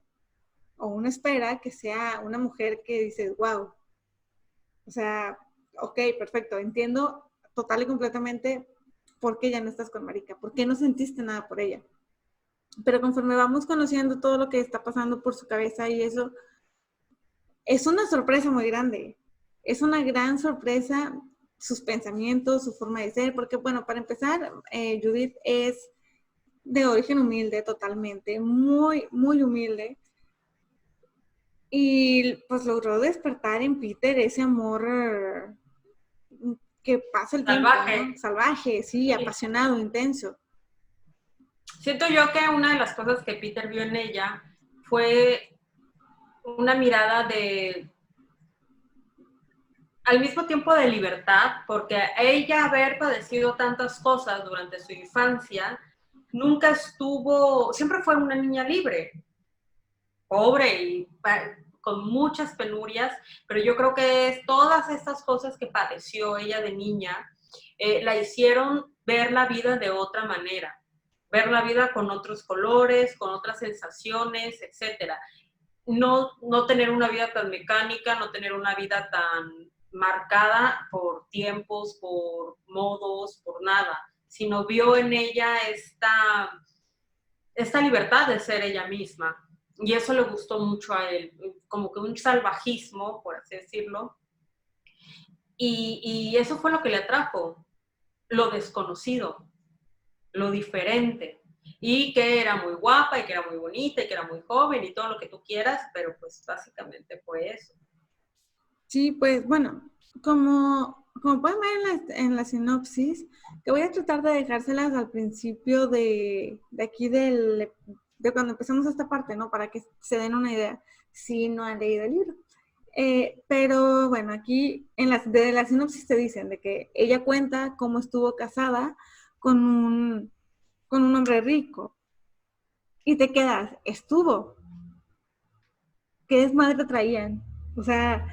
Speaker 1: o uno espera que sea una mujer que dice, wow, o sea, ok, perfecto, entiendo total y completamente por qué ya no estás con Marika, por qué no sentiste nada por ella. Pero conforme vamos conociendo todo lo que está pasando por su cabeza y eso, es una sorpresa muy grande. Es una gran sorpresa sus pensamientos, su forma de ser, porque bueno, para empezar, Judith es de origen humilde totalmente, muy, muy humilde. Y pues logró despertar en Peter ese amor que pasa el tiempo, ¿no?
Speaker 2: Salvaje.
Speaker 1: Salvaje, sí, apasionado, intenso.
Speaker 2: Siento yo que una de las cosas que Peter vio en ella fue una mirada de, al mismo tiempo de libertad, porque ella haber padecido tantas cosas durante su infancia, nunca estuvo, siempre fue una niña libre, pobre y con muchas penurias, pero yo creo que todas estas cosas que padeció ella de niña, la hicieron ver la vida de otra manera, ver la vida con otros colores, con otras sensaciones, etcétera. No tener una vida tan mecánica, no tener una vida tan marcada por tiempos, por modos, por nada, sino vio en ella esta libertad de ser ella misma. Y eso le gustó mucho a él, como que un salvajismo, por así decirlo. Y eso fue lo que le atrajo, lo desconocido, lo diferente. Y que era muy guapa, y que era muy bonita, y que era muy joven, y todo lo que tú quieras, pero pues básicamente fue eso.
Speaker 1: Sí, pues bueno, como pueden ver en la sinopsis, que voy a tratar de dejárselas al principio de aquí de cuando empezamos esta parte, ¿no? Para que se den una idea, si no han leído el libro. Pero bueno, aquí de la sinopsis te dicen de que ella cuenta cómo estuvo casada con con un hombre rico. Y te quedas, estuvo. ¿Qué desmadre traían? O sea,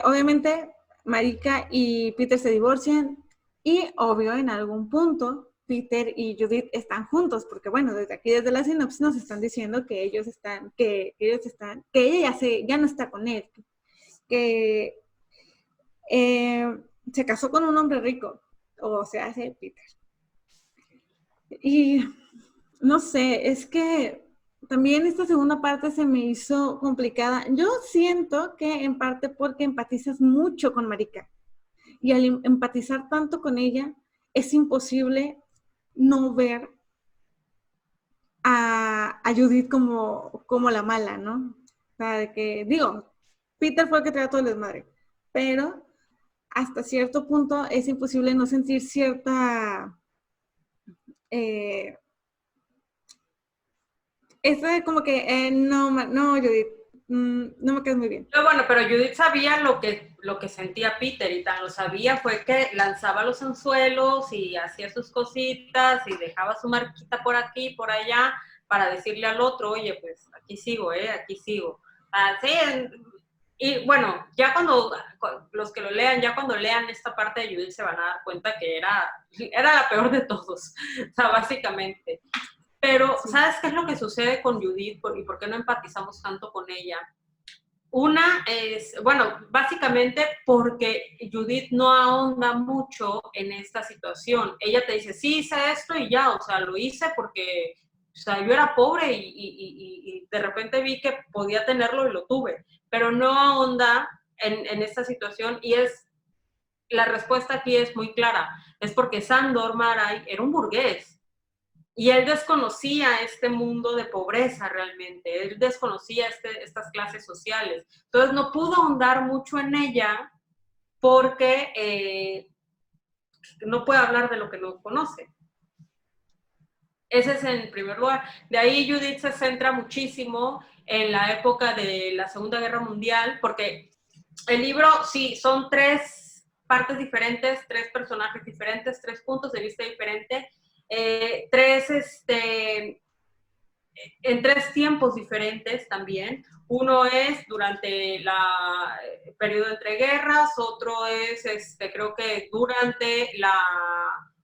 Speaker 1: obviamente Marika y Peter se divorcian y obvio en algún punto Peter y Judith están juntos, porque bueno, desde aquí, desde la sinopsis nos están diciendo que que ella ya no está con él, que se casó con un hombre rico, o se hace Peter. Y no sé, es que también esta segunda parte se me hizo complicada. Yo siento que en parte porque empatizas mucho con Marika. Y al empatizar tanto con ella, es imposible no ver a Judith como la mala, ¿no? O sea, de que, digo, Peter fue el que trajo todo el desmadre, pero hasta cierto punto es imposible no sentir cierta... Eso como que, no, no, Judith, no me quedas muy bien.
Speaker 2: Pero bueno, pero Judith sabía lo que sentía Peter, y tan lo sabía fue que lanzaba los anzuelos y hacía sus cositas y dejaba su marquita por aquí, por allá, para decirle al otro, oye, pues aquí sigo, aquí sigo. Así, y bueno, ya cuando los que lo lean, ya cuando lean esta parte de Judith se van a dar cuenta que era la peor de todos, o sea, básicamente. Pero,
Speaker 1: Sí.
Speaker 2: ¿sabes qué es lo que sucede con Judith y por qué no empatizamos tanto con ella? Una es, bueno, básicamente porque Judith no ahonda mucho en esta situación. Ella te dice, sí, hice esto y ya, o sea, lo hice porque, o sea, yo era pobre y de repente vi que podía tenerlo y lo tuve, pero no ahonda en esta situación, y la respuesta aquí es muy clara, es porque Sandor Maray era un burgués. Y él desconocía este mundo de pobreza realmente, él desconocía estas clases sociales. Entonces no pudo ahondar mucho en ella porque no puede hablar de lo que no conoce. Ese es en primer lugar. De ahí Judith se centra muchísimo en la época de la Segunda Guerra Mundial, porque el libro, sí, son 3 partes diferentes, 3 personajes diferentes, 3 puntos de vista diferentes, 3 en 3 tiempos diferentes también. Uno es durante el periodo entre guerras, otro es, creo que durante la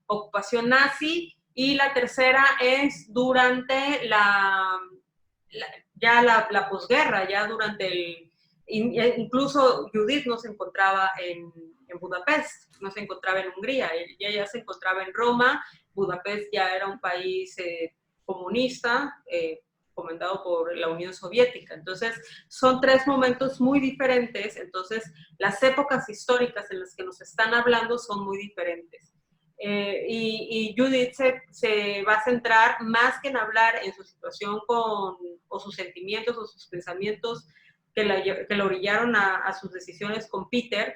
Speaker 2: ocupación nazi, y la tercera es durante ya la posguerra, ya durante incluso Judith no se encontraba en Budapest, no se encontraba en Hungría, ella ya se encontraba en Roma. Budapest ya era un país comunista, comandado por la Unión Soviética. Entonces, son 3 momentos muy diferentes, entonces las épocas históricas en las que nos están hablando son muy diferentes. Y Judith se va a centrar más que en hablar en su situación o sus sentimientos o sus pensamientos que la orillaron a sus decisiones con Peter.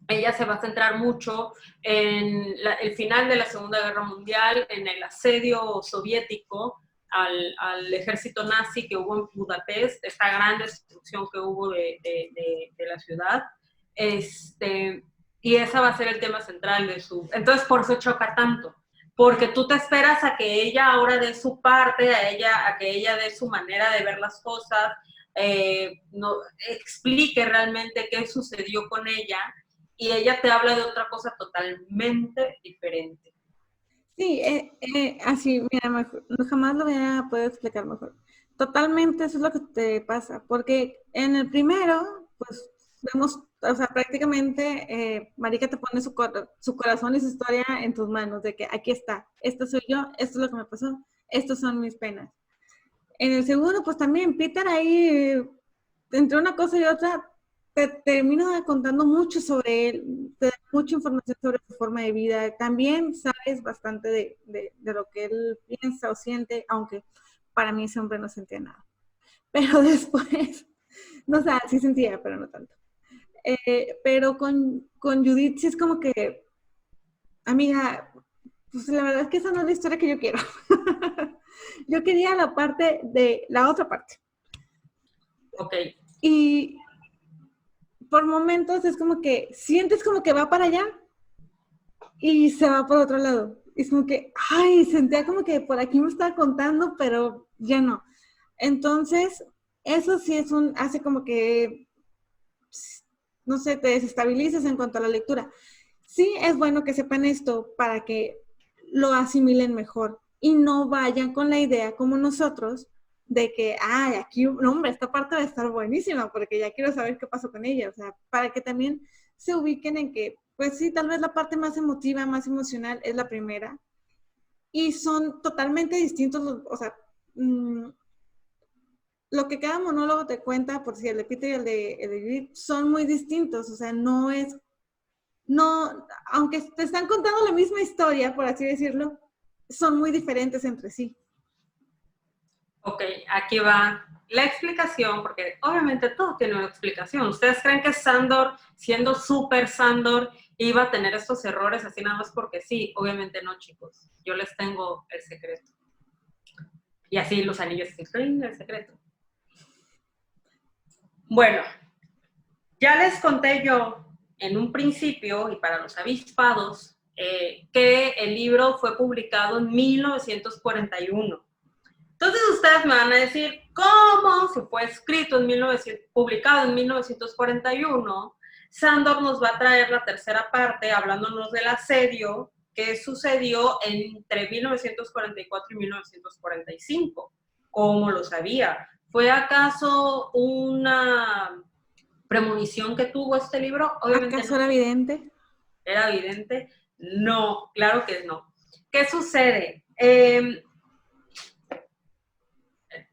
Speaker 2: Ella se va a centrar mucho en el final de la Segunda Guerra Mundial, en el asedio soviético al ejército nazi que hubo en Budapest, esta gran destrucción que hubo de la ciudad. Y ese va a ser el tema central de su... Entonces, por eso choca tanto, porque tú te esperas a que ella ahora dé su parte, a que ella dé su manera de ver las cosas, no, explique realmente qué sucedió con ella, y ella te habla de otra cosa totalmente diferente.
Speaker 1: Sí, así, mira, mejor, jamás lo voy a poder explicar mejor. Totalmente eso es lo que te pasa, porque en el primero, pues vemos, o sea, prácticamente Marika te pone su corazón y su historia en tus manos, de que aquí está, esto soy yo, esto es lo que me pasó, estas son mis penas. En el segundo, pues también Peter ahí, entre una cosa y otra, te termina contando mucho sobre él, te da mucha información sobre su forma de vida. También sabes bastante de lo que él piensa o siente, aunque para mí ese hombre no sentía nada. Pero después, no sé, sí sentía, pero no tanto. Pero con Judith sí es como que, amiga, pues la verdad es que esa no es la historia que yo quiero. Yo quería la parte de la otra parte.
Speaker 2: Ok.
Speaker 1: Y por momentos es como que sientes como que va para allá y se va por otro lado. Es como que, ay, sentía como que por aquí me estaba contando, pero ya no. Entonces, eso sí hace como que, no sé, te desestabilizas en cuanto a la lectura. Sí es bueno que sepan esto para que lo asimilen mejor y no vayan con la idea como nosotros de que, ay, aquí, no, hombre, esta parte va a estar buenísima porque ya quiero saber qué pasó con ella. O sea, para que también se ubiquen en que, pues sí, tal vez la parte más emotiva, más emocional es la primera y son totalmente distintos, o sea, lo que cada monólogo te cuenta, por si el de Peter y el de Judith, son muy distintos, o sea, no, aunque te están contando la misma historia, por así decirlo, son muy diferentes entre sí.
Speaker 2: Ok, aquí va la explicación, porque obviamente todo tiene una explicación. ¿Ustedes creen que Sandor, siendo súper Sandor, iba a tener estos errores así nada más porque sí? Obviamente no, chicos. Yo les tengo el secreto. Y así los anillos, el secreto. Bueno, ya les conté yo en un principio, y para los avispados, que el libro fue publicado en 1941. Entonces ustedes me van a decir, ¿cómo? Si fue escrito publicado en 1941, Sandor nos va a traer la tercera parte hablándonos del asedio que sucedió entre 1944 y 1945. ¿Cómo lo sabía? ¿Fue acaso una premonición que tuvo este libro? Obviamente
Speaker 1: ¿Acaso
Speaker 2: no.
Speaker 1: era evidente?
Speaker 2: ¿Era evidente? No, claro que no. ¿Qué sucede?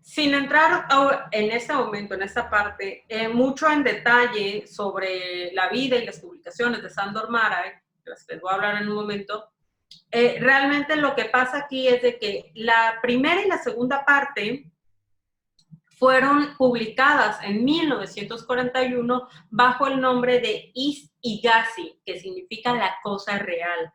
Speaker 2: Sin entrar en este momento, en esta parte, mucho en detalle sobre la vida y las publicaciones de Sandor Márai, de las que les voy a hablar en un momento, realmente lo que pasa aquí es de que la primera y la segunda parte fueron publicadas en 1941 bajo el nombre de Is Igazi, que significa la cosa real.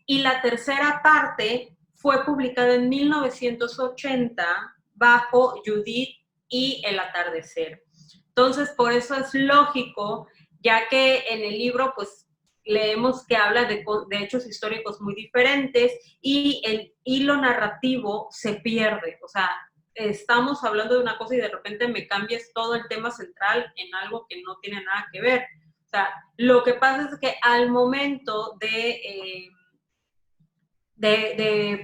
Speaker 2: Y la tercera parte fue publicada en 1980 bajo Judith y El atardecer. Entonces, por eso es lógico, ya que en el libro, pues, leemos que habla de hechos históricos muy diferentes y el hilo narrativo se pierde. O sea, estamos hablando de una cosa y de repente me cambias todo el tema central en algo que no tiene nada que ver. O sea, lo que pasa es que al momento de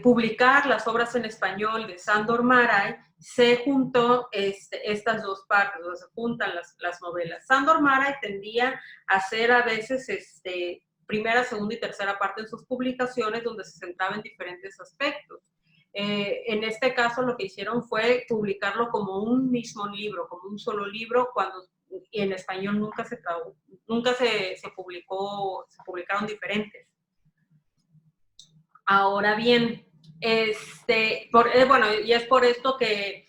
Speaker 2: publicar las obras en español de Sandor Márai, se juntó estas dos partes, o sea, se juntan las novelas. Sandor Márai tendía a hacer a veces primera, segunda y tercera parte en sus publicaciones donde se centraba en diferentes aspectos. En este caso lo que hicieron fue publicarlo como un mismo libro, como un solo libro, cuando en español nunca se publicaron diferentes. Ahora bien, bueno, y es por esto que,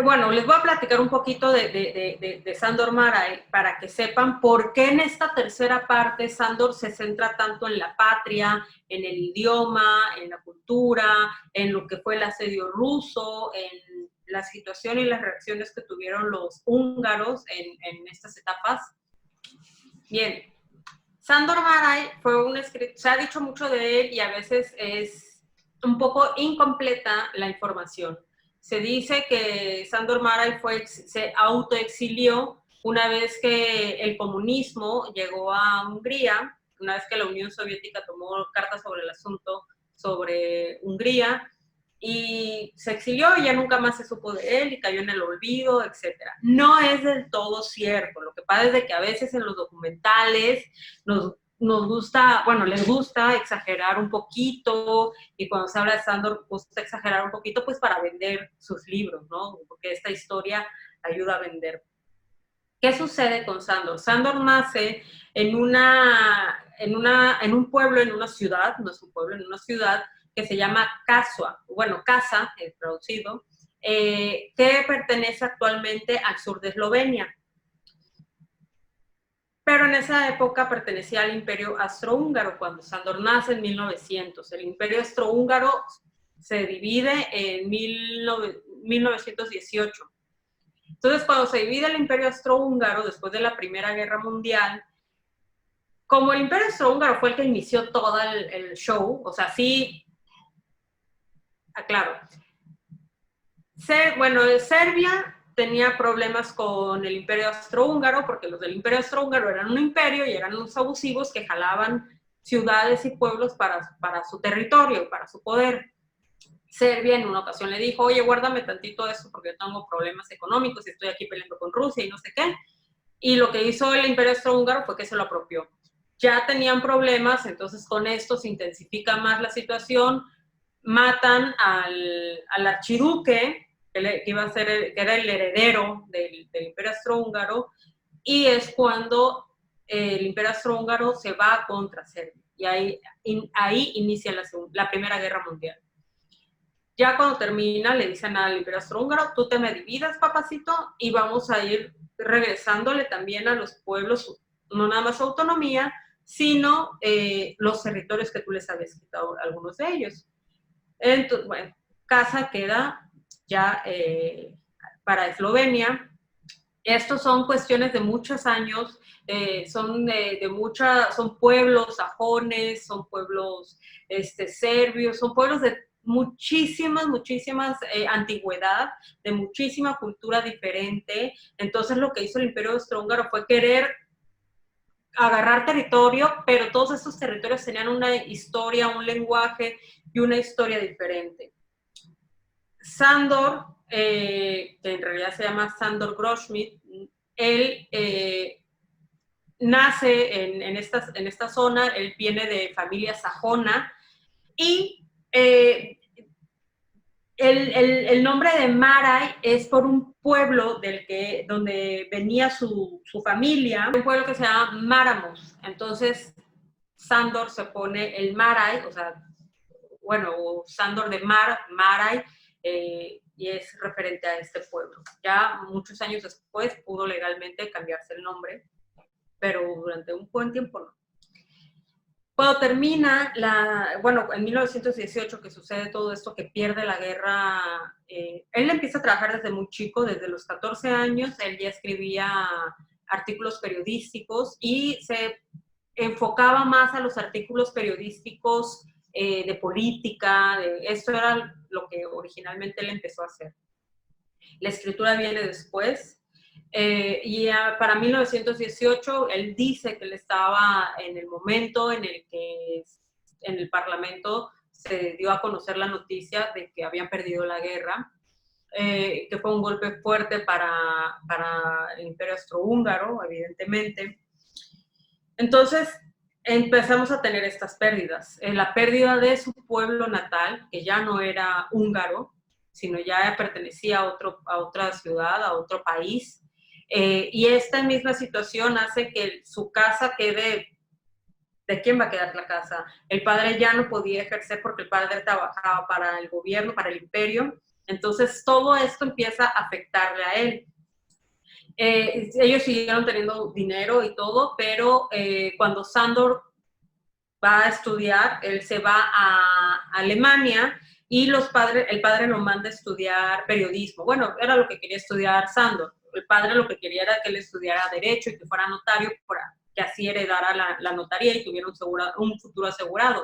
Speaker 2: bueno, les voy a platicar un poquito de Sándor Márai para que sepan por qué en esta tercera parte Sándor se centra tanto en la patria, en el idioma, en la cultura, en lo que fue el asedio ruso, en la situación y las reacciones que tuvieron los húngaros en estas etapas. Bien, Sándor Márai fue un escritor, se ha dicho mucho de él y a veces es un poco incompleta la información. Se dice que Sándor Márai se autoexilió una vez que el comunismo llegó a Hungría, una vez que la Unión Soviética tomó cartas sobre el asunto sobre Hungría, y se exilió y ya nunca más se supo de él y cayó en el olvido, etc. No es del todo cierto. Lo que pasa es de que a veces en los documentales nos gusta, bueno, les gusta exagerar un poquito, y cuando se habla de Sándor, gusta exagerar un poquito, pues para vender sus libros, ¿no? Porque esta historia ayuda a vender. ¿Qué sucede con Sándor? Sándor nace en un pueblo, en una ciudad, no es un pueblo, en una ciudad que se llama Kasua, bueno, Kasa, traducido, que pertenece actualmente al sur de Eslovenia. Pero en esa época pertenecía al Imperio Austrohúngaro, cuando Sándor nace en 1900. El Imperio Austrohúngaro se divide en 1918. Entonces, cuando se divide el Imperio Austrohúngaro, después de la Primera Guerra Mundial, como el Imperio Austrohúngaro fue el que inició todo el show, o sea, sí, aclaro, bueno, Serbia tenía problemas con el Imperio Austrohúngaro, porque los del Imperio Austrohúngaro eran un imperio y eran unos abusivos que jalaban ciudades y pueblos para su territorio, para su poder. Serbia en una ocasión le dijo, oye, guárdame tantito eso porque yo tengo problemas económicos y estoy aquí peleando con Rusia y no sé qué. Y lo que hizo el Imperio Austrohúngaro fue que se lo apropió. Ya tenían problemas, entonces con esto se intensifica más la situación, matan al archiduque, que era el heredero del Imperio Austrohúngaro, y es cuando el Imperio Austrohúngaro se va contra Serbia. Y ahí inicia la Primera Guerra Mundial. Ya cuando termina, le dicen al Imperio Austrohúngaro, tú te me dividas, papacito, y vamos a ir regresándole también a los pueblos, no nada más autonomía, sino los territorios que tú les habías quitado, algunos de ellos. Entonces, bueno, Kasa queda ya para Eslovenia. Estos son cuestiones de muchos años, son pueblos sajones, son pueblos serbios, son pueblos de muchísimas antigüedad, de muchísima cultura diferente. Entonces lo que hizo el Imperio Austrohúngaro fue querer agarrar territorio, pero todos estos territorios tenían una historia, un lenguaje y una historia diferente. Sándor, que en realidad se llama Sándor Goldschmidt, él nace en esta zona, él viene de familia sajona, y el nombre de Márai es por un pueblo donde venía su familia, un pueblo que se llama Máramos. Entonces, Sándor se pone el Márai, o sea, bueno, Sándor de Márai, y es referente a este pueblo. Ya muchos años después pudo legalmente cambiarse el nombre, pero durante un buen tiempo no. Cuando termina en 1918 que sucede todo esto, que pierde la guerra, él empieza a trabajar desde muy chico, desde los 14 años, él ya escribía artículos periodísticos y se enfocaba más a los artículos periodísticos de política, esto era lo que originalmente él empezó a hacer. La escritura viene después. Para 1918 él dice que él estaba en el momento en el que en el Parlamento se dio a conocer la noticia de que habían perdido la guerra, que fue un golpe fuerte para el Imperio Austrohúngaro, evidentemente. Entonces, empezamos a tener estas pérdidas. La pérdida de su pueblo natal, que ya no era húngaro, sino ya pertenecía a otra ciudad, a otro país. Y esta misma situación hace que su casa quede... ¿De quién va a quedar la casa? El padre ya no podía ejercer porque el padre trabajaba para el gobierno, para el imperio. Entonces todo esto empieza a afectarle a él. Ellos siguieron teniendo dinero y todo, pero cuando Sándor va a estudiar, él se va a Alemania y el padre lo manda a estudiar periodismo. Bueno, era lo que quería estudiar Sándor. El padre lo que quería era que él estudiara derecho y que fuera notario para que así heredara la notaría y tuviera un futuro asegurado.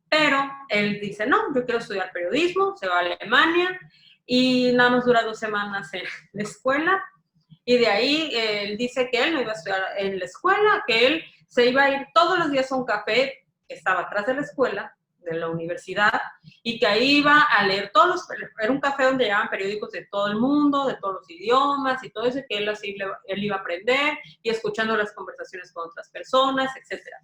Speaker 2: Pero él dice, no, yo quiero estudiar periodismo, se va a Alemania y nada más dura 2 semanas en la escuela. Y de ahí él dice que él no iba a estudiar en la escuela, que él se iba a ir todos los días a un café que estaba atrás de la escuela, de la universidad, y que ahí iba a leer era un café donde llegaban periódicos de todo el mundo, de todos los idiomas y todo eso, que él iba a aprender y escuchando las conversaciones con otras personas, etcétera.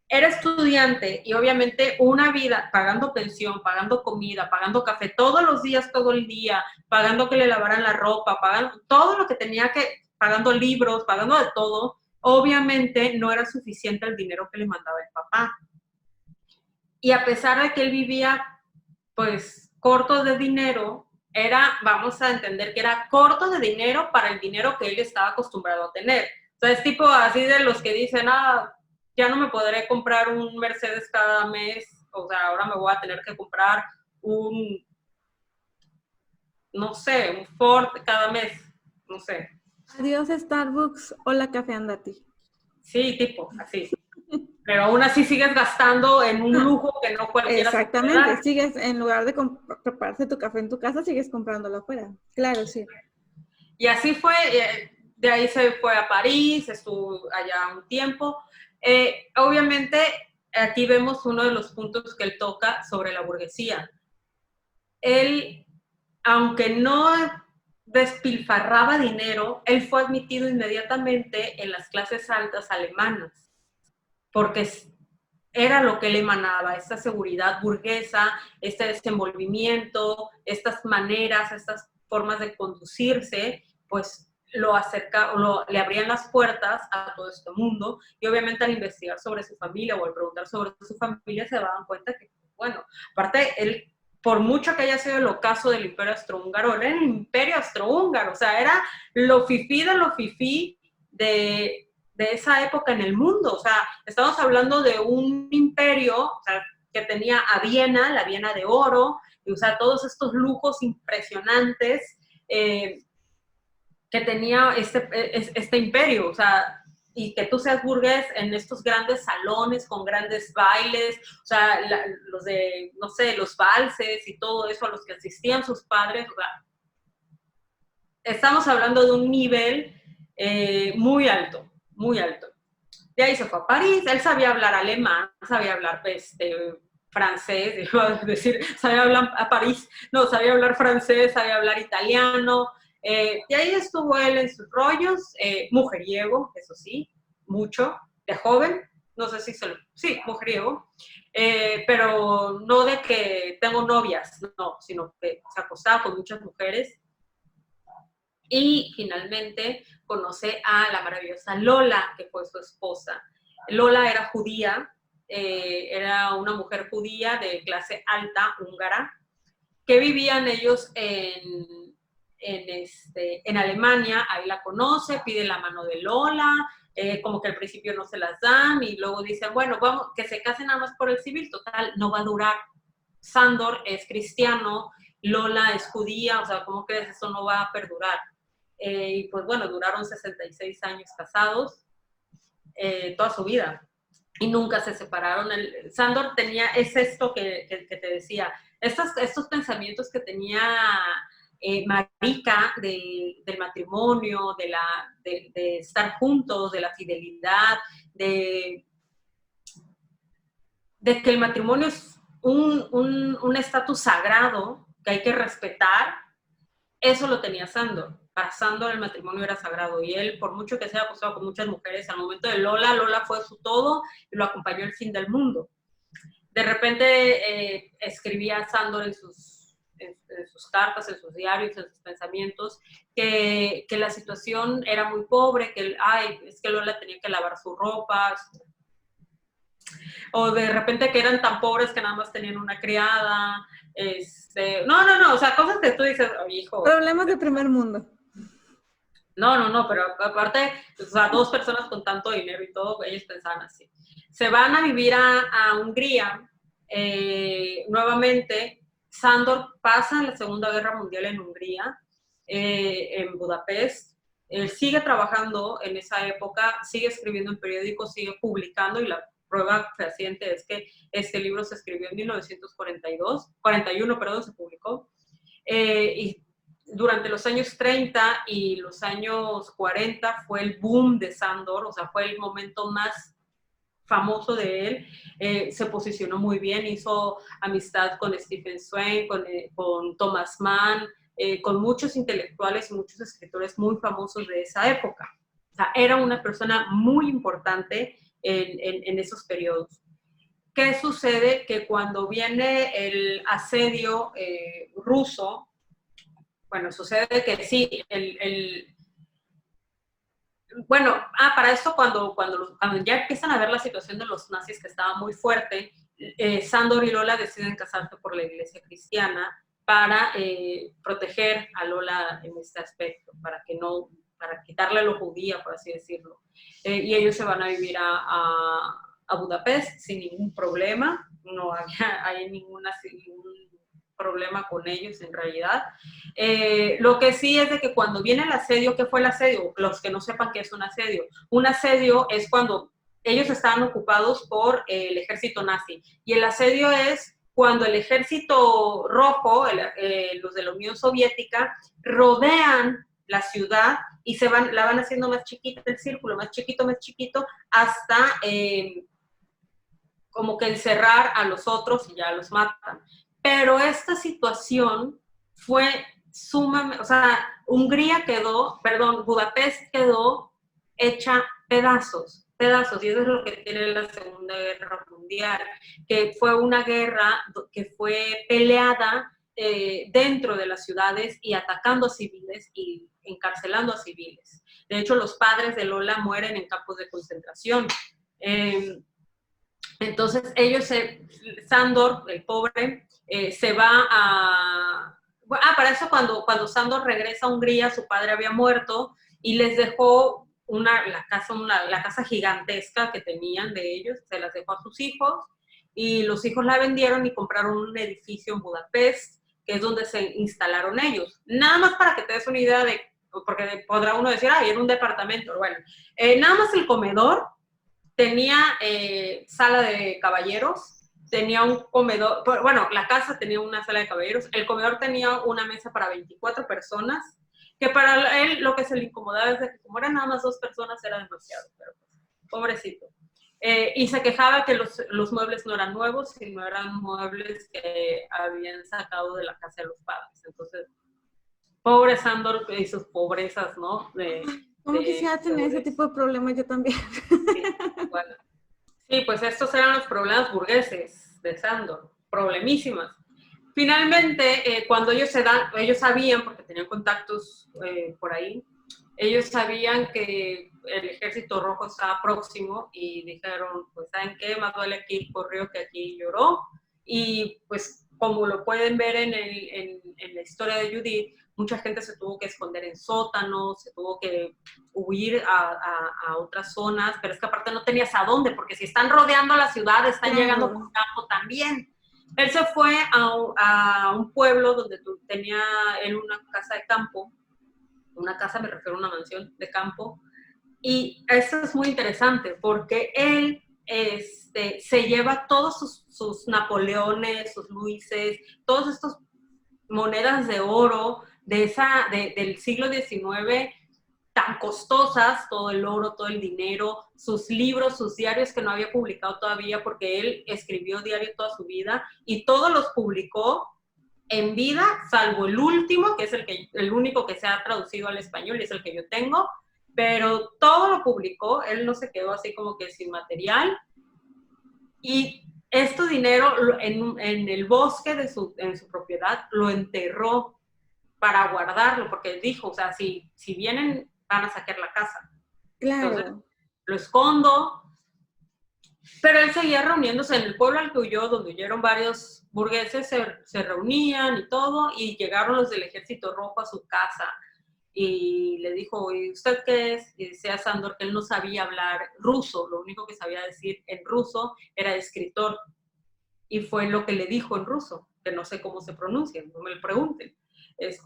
Speaker 2: Era estudiante y obviamente una vida pagando pensión, pagando comida, pagando café todos los días, todo el día, pagando que le lavaran la ropa, pagando todo lo que tenía que, pagando libros, pagando de todo, obviamente no era suficiente el dinero que le mandaba el papá. Y a pesar de que él vivía, pues, corto de dinero, vamos a entender que era corto de dinero para el dinero que él estaba acostumbrado a tener. O sea, es tipo así de los que dicen, ya no me podré comprar un Mercedes cada mes, o sea, ahora me voy a tener que comprar no sé, un Ford cada mes, no sé.
Speaker 1: Adiós Starbucks, hola Café Andati.
Speaker 2: Sí, tipo, así. Pero aún así sigues gastando en un lujo que no cualquiera.
Speaker 1: Exactamente, sigues, en lugar de prepararse tu café en tu casa, sigues comprándolo afuera. Claro, sí.
Speaker 2: Y así fue, de ahí se fue a París, estuvo allá un tiempo. Obviamente, aquí vemos uno de los puntos que él toca sobre la burguesía. Él, aunque no despilfarraba dinero, él fue admitido inmediatamente en las clases altas alemanas, porque era lo que le emanaba, esta seguridad burguesa, este desenvolvimiento, estas maneras, estas formas de conducirse, pues le abrían las puertas a todo este mundo, y obviamente al investigar sobre su familia o al preguntar sobre su familia se daban cuenta que, bueno, aparte él, por mucho que haya sido el ocaso del Imperio Austrohúngaro, era el Imperio Austrohúngaro, o sea, era lo fifí de lo fifí de esa época en el mundo. O sea, estamos hablando de un imperio, o sea, que tenía a Viena, la Viena de oro, y, o sea, todos estos lujos impresionantes que tenía este imperio, o sea, y que tú seas burgués en estos grandes salones con grandes bailes, o sea, los de, no sé, los valses y todo eso a los que asistían sus padres, o sea, estamos hablando de un nivel muy alto, muy alto. De ahí se fue a París, él sabía hablar alemán, sabía hablar francés, iba a decir, sabía hablar a París, no, sabía hablar francés, sabía hablar italiano, de ahí estuvo él en sus rollos, mujeriego, eso sí, mucho, de joven, no sé si sí, mujeriego, pero no de que tengo novias, no, sino que se acostaba con muchas mujeres. Y finalmente conoce a la maravillosa Lola, que fue su esposa. Lola era judía, era una mujer judía de clase alta húngara, que vivían ellos en Alemania. Ahí la conoce, pide la mano de Lola, como que al principio no se las dan y luego dicen, bueno, vamos, que se casen nada más por el civil, total, no va a durar. Sándor es cristiano, Lola es judía, o sea, ¿cómo crees? Eso no va a perdurar. Y pues bueno, duraron 66 años casados, toda su vida, y nunca se separaron. Sándor tenía, es esto que te decía, estos pensamientos que tenía Marica del matrimonio, de estar juntos, de la fidelidad, de que el matrimonio es un estatus sagrado que hay que respetar. Eso lo tenía Sándor. para Sándor el matrimonio era sagrado y él, por mucho que se haya acostado con muchas mujeres, al momento de Lola, Lola fue su todo y lo acompañó al fin del mundo. De repente escribía Sándor en sus cartas, en sus diarios, en sus pensamientos, que la situación era muy pobre, que es que Lola tenía que lavar su ropa, o de repente que eran tan pobres que nada más tenían una criada, no, o sea, cosas que tú dices, oh, hijo.
Speaker 1: Problemas de primer mundo.
Speaker 2: No, pero aparte, o sea, 2 personas con tanto dinero y todo, ellos pensaban así. Se van a vivir a Hungría, nuevamente, Sándor pasa la Segunda Guerra Mundial en Hungría, en Budapest. Él sigue trabajando en esa época, sigue escribiendo en periódicos, sigue publicando, y la prueba fehaciente es que este libro se escribió en 1941, perdón, se publicó. Y durante los años 30 y los años 40 fue el boom de Sándor, o sea, fue el momento más famoso de él. Se posicionó muy bien, hizo amistad con Stephen Zweig, con Thomas Mann, con muchos intelectuales y muchos escritores muy famosos de esa época. O sea, era una persona muy importante en esos periodos. ¿Qué sucede? Que cuando viene el asedio ruso, bueno, sucede que sí, para esto cuando ya empiezan a ver la situación de los nazis que estaba muy fuerte, Sándor y Lola deciden casarse por la iglesia cristiana para proteger a Lola en este aspecto, para quitarle lo judía, por así decirlo. Y ellos se van a vivir a Budapest sin ningún problema, no hay ningún problema con ellos en realidad. Lo que sí es de que cuando viene el asedio, ¿qué fue el asedio? Los que no sepan qué es un asedio es cuando ellos estaban ocupados por el ejército nazi, y el asedio es cuando el ejército rojo, los de la Unión Soviética, rodean la ciudad y la van haciendo más chiquita el círculo, más chiquito, hasta como que encerrar a los otros y ya los matan. Pero esta situación fue sumamente, o sea, Budapest quedó hecha pedazos, y eso es lo que tiene la Segunda Guerra Mundial, que fue una guerra que fue peleada dentro de las ciudades y atacando a civiles y encarcelando a civiles. De hecho, los padres de Lola mueren en campos de concentración. Entonces, Sándor, el pobre, se va a... para eso cuando Sándor regresa a Hungría, su padre había muerto y les dejó la casa gigantesca que tenían de ellos, se las dejó a sus hijos, y los hijos la vendieron y compraron un edificio en Budapest, que es donde se instalaron ellos. Nada más para que te des una idea de, porque podrá uno decir, era un departamento. Bueno, nada más el comedor tenía sala de caballeros, tenía un comedor, bueno, la casa tenía una sala de caballeros, el comedor tenía una mesa para 24 personas, que para él lo que se le incomodaba es de que como eran nada más 2 personas era demasiado, pero pues, pobrecito. Y se quejaba que los muebles no eran nuevos, sino eran muebles que habían sacado de la casa de los padres. Entonces, pobre Sándor y sus pobrezas, ¿no?
Speaker 1: ¿Cómo quisiera tener ese tipo de problemas yo también?
Speaker 2: Sí, bueno. Sí, pues estos eran los problemas burgueses de Sándor, problemísimas. Finalmente, cuando ellos sabían, porque tenían contactos por ahí, ellos sabían que el ejército rojo estaba próximo y dijeron, pues, ¿saben qué? Más vale aquí corrió que aquí lloró. Y pues, como lo pueden ver en la historia de Judith, mucha gente se tuvo que esconder en sótanos, se tuvo que huir a otras zonas, pero es que aparte no tenías a dónde, porque si están rodeando la ciudad, están llegando por campo también. Él se fue a un pueblo donde tenía él una casa de campo, una casa, me refiero a una mansión de campo, y eso es muy interesante, porque él se lleva todos sus Napoleones, sus Luises, todos estos monedas de oro del siglo XIX, tan costosas, todo el oro, todo el dinero, sus libros, sus diarios que no había publicado todavía, porque él escribió diario toda su vida y todos los publicó en vida, salvo el último, que es el único que se ha traducido al español y es el que yo tengo, pero todo lo publicó, él no se quedó así como que sin material, y este dinero en el bosque en su propiedad lo enterró para guardarlo, porque dijo, o sea, si vienen, van a saquear la casa.
Speaker 1: Claro.
Speaker 2: Entonces, lo escondo, pero él seguía reuniéndose en el pueblo al que huyó, donde huyeron varios burgueses, se reunían y todo, y llegaron los del Ejército Rojo a su casa, y le dijo, ¿y usted qué es? Y decía Sándor que él no sabía hablar ruso, lo único que sabía decir en ruso era escritor, y fue lo que le dijo en ruso, que no sé cómo se pronuncia, no me lo pregunten. Es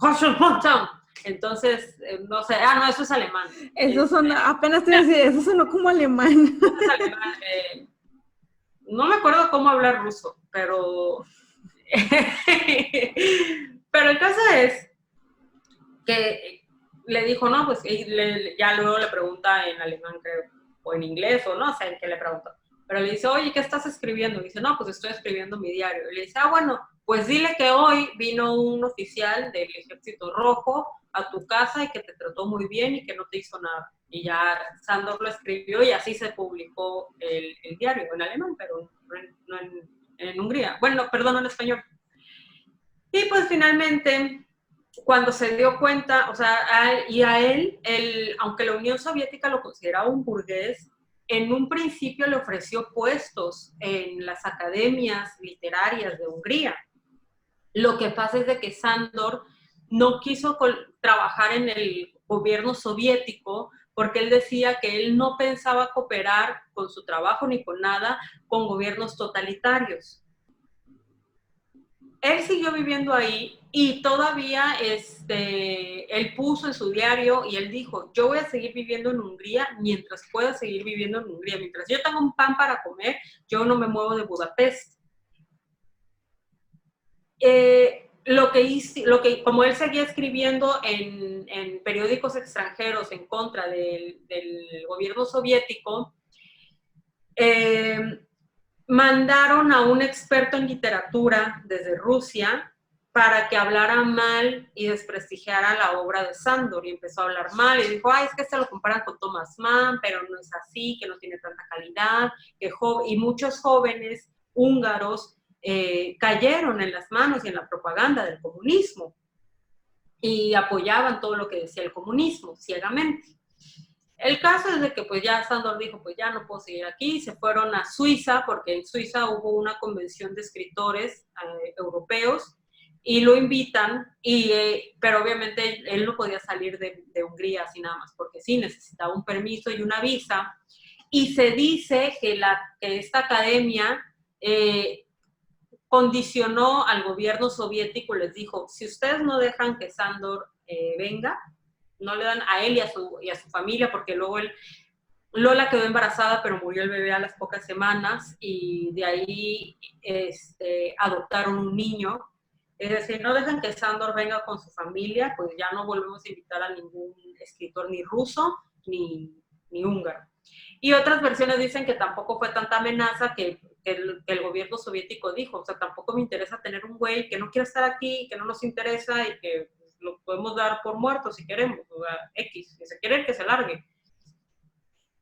Speaker 2: entonces, no sé, no, eso es alemán.
Speaker 1: Eso sonó, apenas te iba a decir, eso sonó como alemán.
Speaker 2: Eso es alemán. No me acuerdo cómo hablar ruso, pero pero el caso es que le dijo, no, pues ya luego le pregunta en alemán, creo, o en inglés, o no sé en qué le preguntó. Pero le dice, oye, ¿qué estás escribiendo? Y dice, no, pues estoy escribiendo mi diario. Y le dice, bueno, pues dile que hoy vino un oficial del Ejército Rojo a tu casa y que te trató muy bien y que no te hizo nada. Y ya Sándor lo escribió y así se publicó el diario, en alemán, pero no en Hungría. Bueno, perdón, en español. Y pues finalmente, cuando se dio cuenta, o sea, a él, aunque la Unión Soviética lo consideraba un burgués, en un principio le ofreció puestos en las academias literarias de Hungría. Lo que pasa es de que Sándor no quiso trabajar en el gobierno soviético porque él decía que él no pensaba cooperar con su trabajo ni con nada con gobiernos totalitarios. Él siguió viviendo ahí y todavía él puso en su diario y él dijo, yo voy a seguir viviendo en Hungría mientras pueda seguir viviendo en Hungría. Mientras yo tenga un pan para comer, yo no me muevo de Budapest. Como él seguía escribiendo en periódicos extranjeros en contra del gobierno soviético, mandaron a un experto en literatura desde Rusia para que hablara mal y desprestigiara la obra de Sándor, y empezó a hablar mal y dijo, es que se lo comparan con Thomas Mann, pero no es así, que no tiene tanta calidad, y muchos jóvenes húngaros cayeron en las manos y en la propaganda del comunismo y apoyaban todo lo que decía el comunismo ciegamente. El caso es de que pues ya Sándor dijo, pues ya no puedo seguir aquí, se fueron a Suiza, porque en Suiza hubo una convención de escritores europeos, y lo invitan, pero obviamente él no podía salir de Hungría así nada más, porque sí, necesitaba un permiso y una visa, y se dice que esta academia condicionó al gobierno soviético, les dijo, si ustedes no dejan que Sándor venga, no le dan a él y a su familia, porque luego Lola quedó embarazada, pero murió el bebé a las pocas semanas, y de ahí adoptaron un niño. Es decir, no dejan que Sándor venga con su familia, pues ya no volvemos a invitar a ningún escritor ni ruso ni húngaro. Y otras versiones dicen que tampoco fue tanta amenaza que el gobierno soviético dijo, o sea, tampoco me interesa tener un güey que no quiere estar aquí, que no nos interesa y que lo podemos dar por muerto si queremos, o sea, X, si se quiere que se largue.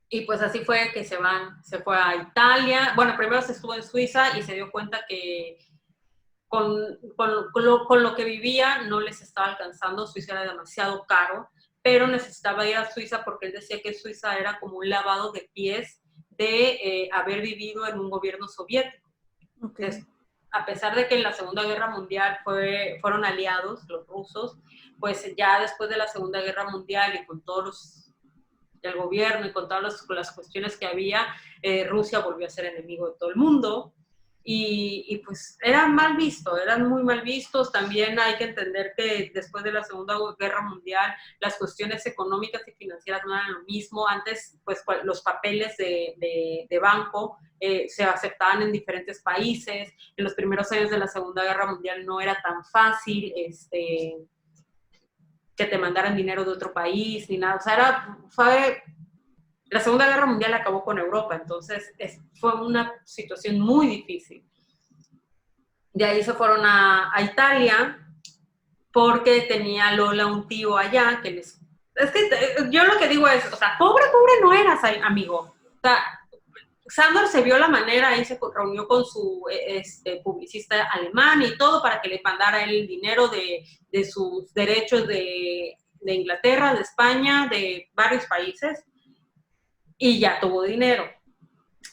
Speaker 2: Y pues así fue que se fue a Italia, bueno, primero se estuvo en Suiza y se dio cuenta que con lo que vivía no les estaba alcanzando, Suiza era demasiado caro, pero necesitaba ir a Suiza porque él decía que Suiza era como un lavado de pies de haber vivido en un gobierno soviético. Okay. Entonces, a pesar de que en la Segunda Guerra Mundial fueron aliados los rusos, pues ya después de la Segunda Guerra Mundial y con todos el gobierno y con todas las cuestiones que había, Rusia volvió a ser enemigo de todo el mundo. Y pues eran muy mal vistos. También hay que entender que después de la Segunda Guerra Mundial las cuestiones económicas y financieras no eran lo mismo. Antes, pues los papeles de banco se aceptaban en diferentes países. En los primeros años de la Segunda Guerra Mundial no era tan fácil que te mandaran dinero de otro país ni nada. O sea, la Segunda Guerra Mundial acabó con Europa, entonces fue una situación muy difícil. De ahí se fueron a Italia porque tenía Lola un tío allá que les... Es que yo lo que digo es, o sea, pobre no eras, amigo. O sea, Sandor se vio la manera y se reunió con su publicista alemán y todo para que le mandara el dinero de sus derechos de Inglaterra, de España, de varios países, y ya tuvo dinero.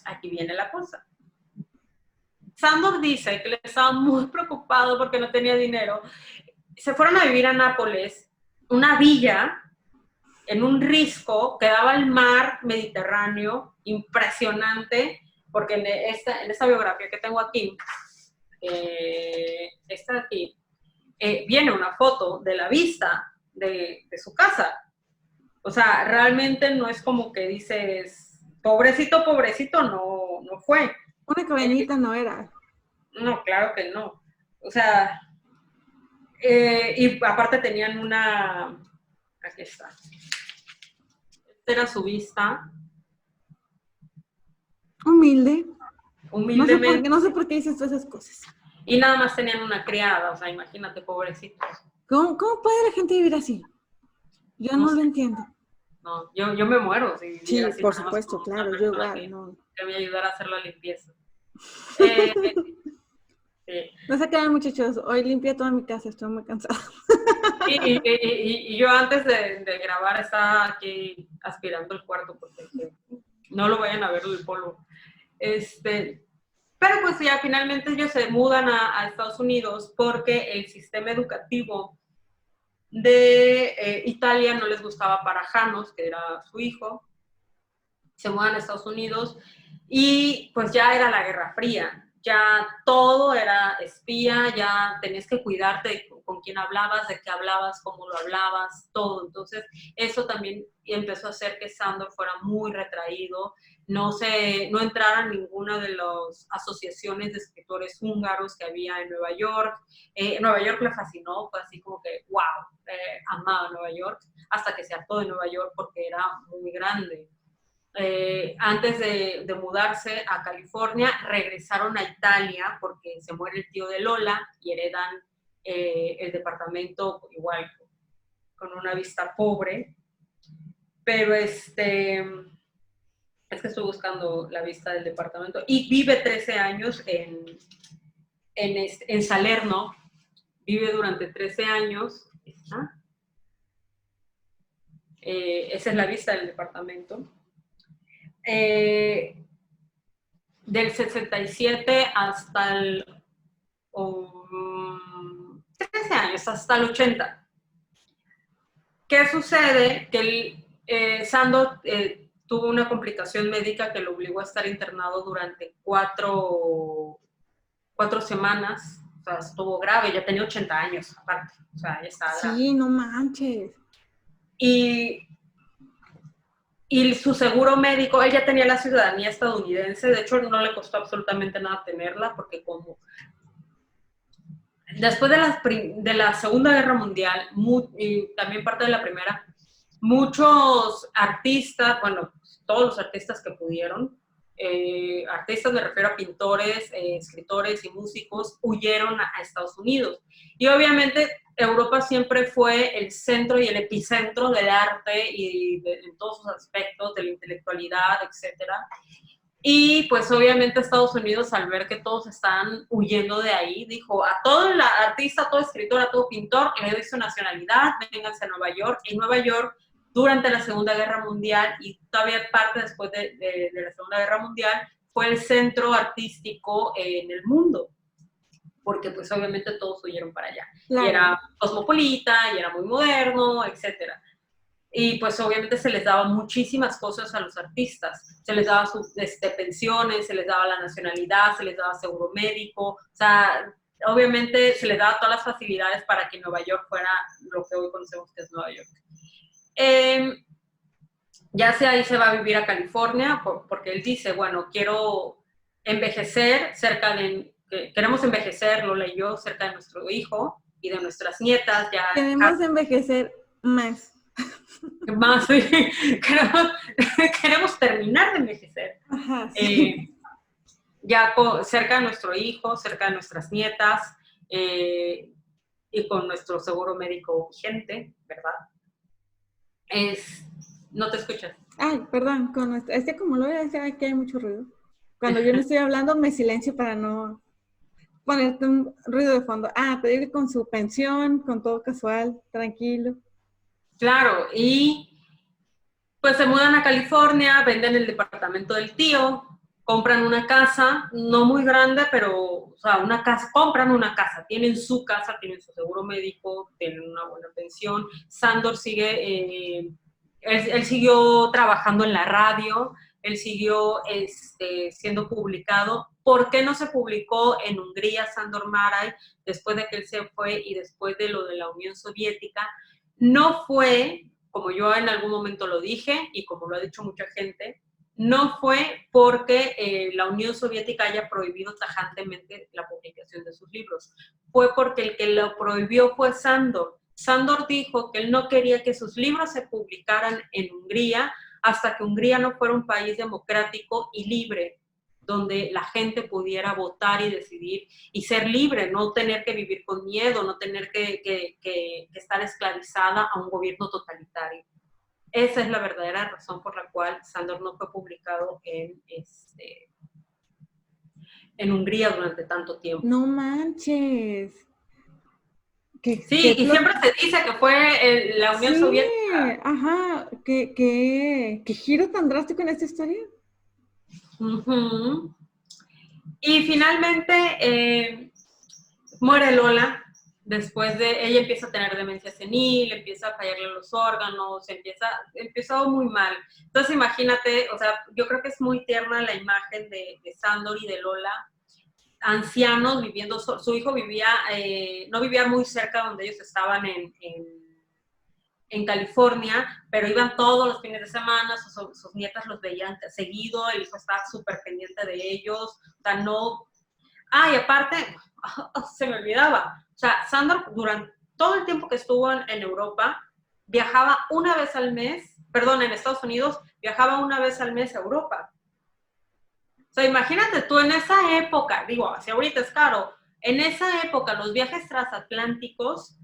Speaker 2: Aquí viene la cosa. Sandor dice que le estaba muy preocupado porque no tenía dinero. Se fueron a vivir a Nápoles, una villa en un risco que daba al mar Mediterráneo, impresionante, porque en esta biografía que tengo aquí, esta de aquí, viene una foto de la vista de su casa. O sea, realmente no es como que dices, pobrecito, no fue.
Speaker 1: Una cabañita no era.
Speaker 2: No, claro que no. O sea, y aparte tenían una... Aquí está. Esta era su vista.
Speaker 1: Humilde.
Speaker 2: Humildemente.
Speaker 1: No sé por qué dices todas esas cosas.
Speaker 2: Y nada más tenían una criada, o sea, imagínate, pobrecitos.
Speaker 1: ¿Cómo puede la gente vivir así? Yo no lo entiendo.
Speaker 2: No, yo me muero.
Speaker 1: Sí, por supuesto, claro, yo igual.
Speaker 2: Que me ayudara a hacer la limpieza.
Speaker 1: Sí. No se quedan, muchachos. Hoy limpié toda mi casa, estoy muy cansada.
Speaker 2: Y yo antes de grabar estaba aquí aspirando el cuarto porque no lo vayan a ver el polvo. Pero pues ya finalmente ellos se mudan a Estados Unidos porque el sistema educativo de Italia no les gustaba para Janos, que era su hijo. Se mudan a Estados Unidos y pues ya era la Guerra Fría. Ya todo era espía, ya tenías que cuidarte con quién hablabas, de qué hablabas, cómo lo hablabas, todo. Entonces, eso también empezó a hacer que Sandor fuera muy retraído, no entrara en ninguna de las asociaciones de escritores húngaros que había en Nueva York. Nueva York le fascinó, fue así como que, wow, amaba Nueva York, hasta que se hartó de Nueva York porque era muy grande. Antes de mudarse a California, regresaron a Italia porque se muere el tío de Lola y heredan el departamento igual con una vista pobre, pero es que estoy buscando la vista del departamento y vive 13 años en Salerno, vive durante 13 años. Esa es la vista del departamento. Del 67 hasta el 13 años, hasta el 80. ¿Qué sucede? Que Sandor tuvo una complicación médica que lo obligó a estar internado durante 4 semanas. O sea, estuvo grave, ya tenía 80 años aparte. O sea, ya estaba grave.
Speaker 1: Sí, no manches.
Speaker 2: Y su seguro médico, él ya tenía la ciudadanía estadounidense, de hecho no le costó absolutamente nada tenerla, porque como después de la Segunda Guerra Mundial, y también parte de la Primera, muchos artistas, bueno, todos los artistas que pudieron, artistas me refiero a pintores, escritores y músicos, huyeron a Estados Unidos. Y obviamente Europa siempre fue el centro y el epicentro del arte y en todos sus aspectos, de la intelectualidad, etc. Y pues obviamente Estados Unidos, al ver que todos están huyendo de ahí, dijo a todo artista, a todo escritor, a todo pintor, le doy su nacionalidad, vénganse a Nueva York. En Nueva York, durante la Segunda Guerra Mundial y todavía parte después de la Segunda Guerra Mundial, fue el centro artístico en el mundo, porque pues obviamente todos huyeron para allá. Claro. Y era cosmopolita, y era muy moderno, etc. Y pues obviamente se les daba muchísimas cosas a los artistas, se les daba sus pensiones, se les daba la nacionalidad, se les daba seguro médico, o sea, obviamente se les daba todas las facilidades para que Nueva York fuera lo que hoy conocemos que es Nueva York. Ya sea ahí se va a vivir a California, porque él dice, bueno, quiero envejecer queremos envejecer, Lola y yo, cerca de nuestro hijo y de nuestras nietas. Ya
Speaker 1: queremos envejecer más.
Speaker 2: Más, queremos terminar de envejecer.
Speaker 1: Ajá, sí.
Speaker 2: ya cerca de nuestro hijo, cerca de nuestras nietas, y con nuestro seguro médico vigente, ¿verdad? No te escuchas.
Speaker 1: Ay, perdón, es que como lo voy a decir, aquí hay mucho ruido. Cuando yo no estoy hablando, me silencio para no ponerte un ruido de fondo. Te digo que con su pensión, con todo casual, tranquilo.
Speaker 2: Claro, y pues se mudan a California, venden el departamento del tío, compran una casa, no muy grande, pero, o sea, una casa, compran una casa, tienen su casa, tienen su seguro médico, tienen una buena pensión. Sandor sigue, él siguió trabajando en la radio, él siguió siendo publicado. ¿Por qué no se publicó en Hungría Sándor Márai después de que él se fue y después de lo de la Unión Soviética? No fue, como yo en algún momento lo dije y como lo ha dicho mucha gente, no fue porque la Unión Soviética haya prohibido tajantemente la publicación de sus libros. Fue porque el que lo prohibió fue Sándor. Sándor dijo que él no quería que sus libros se publicaran en Hungría hasta que Hungría no fuera un país democrático y libre, donde la gente pudiera votar y decidir y ser libre, no tener que vivir con miedo, no tener que estar esclavizada a un gobierno totalitario. Esa es la verdadera razón por la cual Sándor no fue publicado en Hungría durante tanto tiempo.
Speaker 1: No manches.
Speaker 2: Sí, y siempre se dice que fue la Unión Soviética.
Speaker 1: Ajá, ¿qué giro tan drástico en esta historia?
Speaker 2: Uh-huh. Y finalmente muere Lola. Después de, ella empieza a tener demencia senil, empieza a fallarle los órganos, empezó muy mal. Entonces imagínate, o sea, yo creo que es muy tierna la imagen de Sándor y de Lola, ancianos viviendo, su hijo vivía, no vivía muy cerca donde ellos estaban en California, pero iban todos los fines de semana, sus nietas los veían seguido, el hijo estaba súper pendiente de ellos, o sea, no... y aparte, se me olvidaba, o sea, Sándor durante todo el tiempo que estuvo en Europa, viajaba una vez al mes, perdón, en Estados Unidos, viajaba una vez al mes a Europa. O sea, imagínate tú en esa época, digo, si ahorita es caro, en esa época los viajes transatlánticos,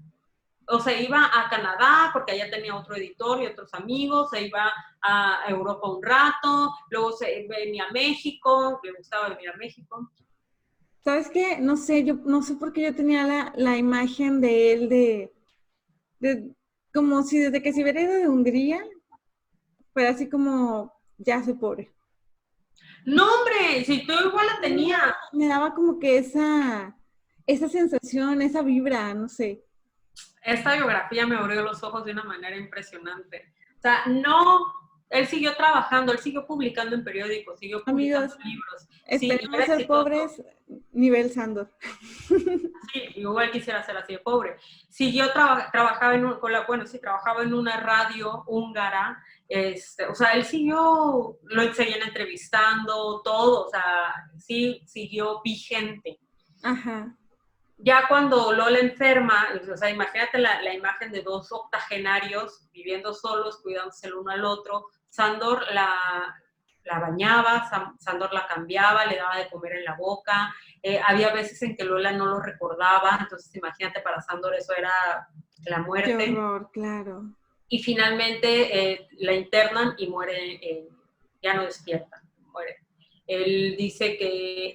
Speaker 2: o se iba a Canadá porque allá tenía otro editor y otros amigos, se iba a Europa un rato, luego se venía a México, le gustaba venir a México.
Speaker 1: ¿Sabes qué? No sé, yo no sé por qué yo tenía la imagen de él de como si desde que se hubiera ido de Hungría, fuera así como, ya soy pobre.
Speaker 2: No, hombre, si tú igual la tenías.
Speaker 1: Me daba como que esa sensación, esa vibra, no sé.
Speaker 2: Esta biografía me abrió los ojos de una manera impresionante. O sea, no, él siguió trabajando, él siguió publicando en periódicos, siguió publicando libros.
Speaker 1: Esperemos ser pobres, nivel Sándor.
Speaker 2: Sí, igual quisiera ser así de pobre. Siguió trabajaba en una radio húngara, o sea, él siguió, lo seguían entrevistando, todo, o sea, sí siguió vigente.
Speaker 1: Ajá.
Speaker 2: Ya cuando Lola enferma, o sea, imagínate la imagen de dos octogenarios viviendo solos, cuidándose el uno al otro. Sándor la bañaba, Sándor la cambiaba, le daba de comer en la boca. Había veces en que Lola no lo recordaba, entonces imagínate, para Sándor eso era la muerte.
Speaker 1: Qué horror, claro.
Speaker 2: Y finalmente la internan y muere, ya no despierta, muere. Él dice que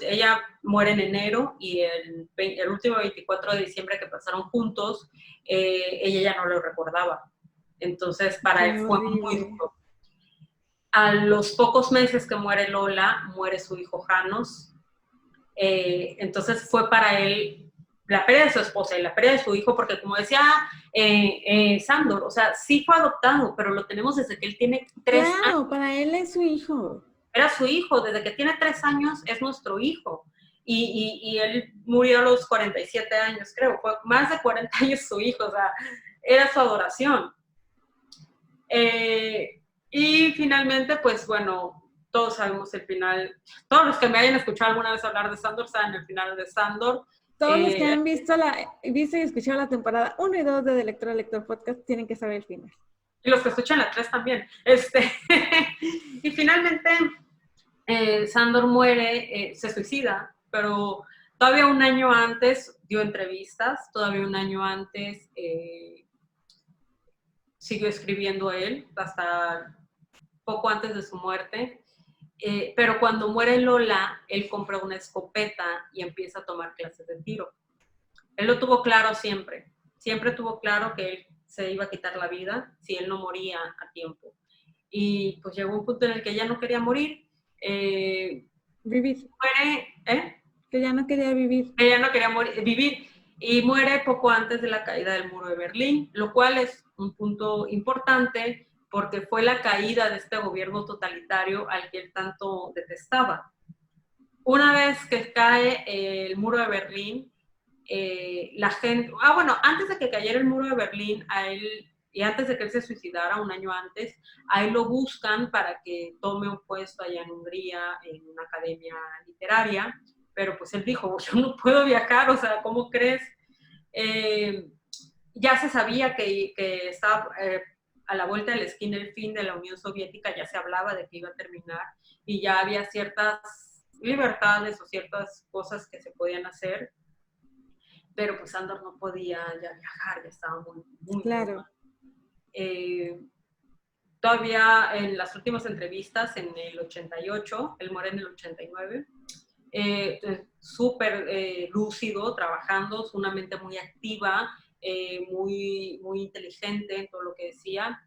Speaker 2: ella muere en enero y el último 24 de diciembre que pasaron juntos, ella ya no lo recordaba. Entonces, para él fue muy duro. A los pocos meses que muere Lola, muere su hijo Janos. Entonces fue para él la pérdida de su esposa y la pérdida de su hijo, porque como decía Sándor, o sea, sí fue adoptado, pero lo tenemos desde que él tiene 3 años.
Speaker 1: Claro, para él es su hijo.
Speaker 2: Era su hijo, desde que tiene 3 años es nuestro hijo. Y él murió a los 47 años, creo, fue más de 40 años su hijo, o sea, era su adoración. Y finalmente, pues bueno, todos sabemos el final. Todos los que me hayan escuchado alguna vez hablar de Sándor saben el final de Sándor.
Speaker 1: Todos los que han visto y escuchado la temporada 1 y 2 de De Lector a Lector Podcast tienen que saber el final.
Speaker 2: Y los que escuchan la 3 también. Y finalmente, Sándor muere, se suicida, pero todavía un año antes dio entrevistas, todavía un año antes siguió escribiendo él, hasta poco antes de su muerte. Pero cuando muere Lola, él compra una escopeta y empieza a tomar clases de tiro. Él lo tuvo claro siempre, siempre tuvo claro que él se iba a quitar la vida si él no moría a tiempo. Y pues llegó un punto en el que ya no quería morir.
Speaker 1: Vivir.
Speaker 2: Muere,
Speaker 1: Que ya no quería vivir.
Speaker 2: que ya no quería vivir y muere poco antes de la caída del muro de Berlín, lo cual es un punto importante porque fue la caída de este gobierno totalitario al que él tanto detestaba. Una vez que cae el muro de Berlín, la gente, bueno, antes de que cayera el muro de Berlín, a él, y antes de que él se suicidara, un año antes, a él lo buscan para que tome un puesto allá en Hungría, en una academia literaria, pero pues él dijo, yo no puedo viajar, o sea, ¿cómo crees? Eh, ya se sabía que estaba a la vuelta de la esquina el fin de la Unión Soviética, ya se hablaba de que iba a terminar y ya había ciertas libertades o ciertas cosas que se podían hacer, pero pues Sándor no podía ya viajar, ya estaba muy
Speaker 1: claro.
Speaker 2: Todavía en las últimas entrevistas, en el 88, él muere en el 89, súper lúcido, trabajando, una mente muy activa, muy inteligente en todo lo que decía.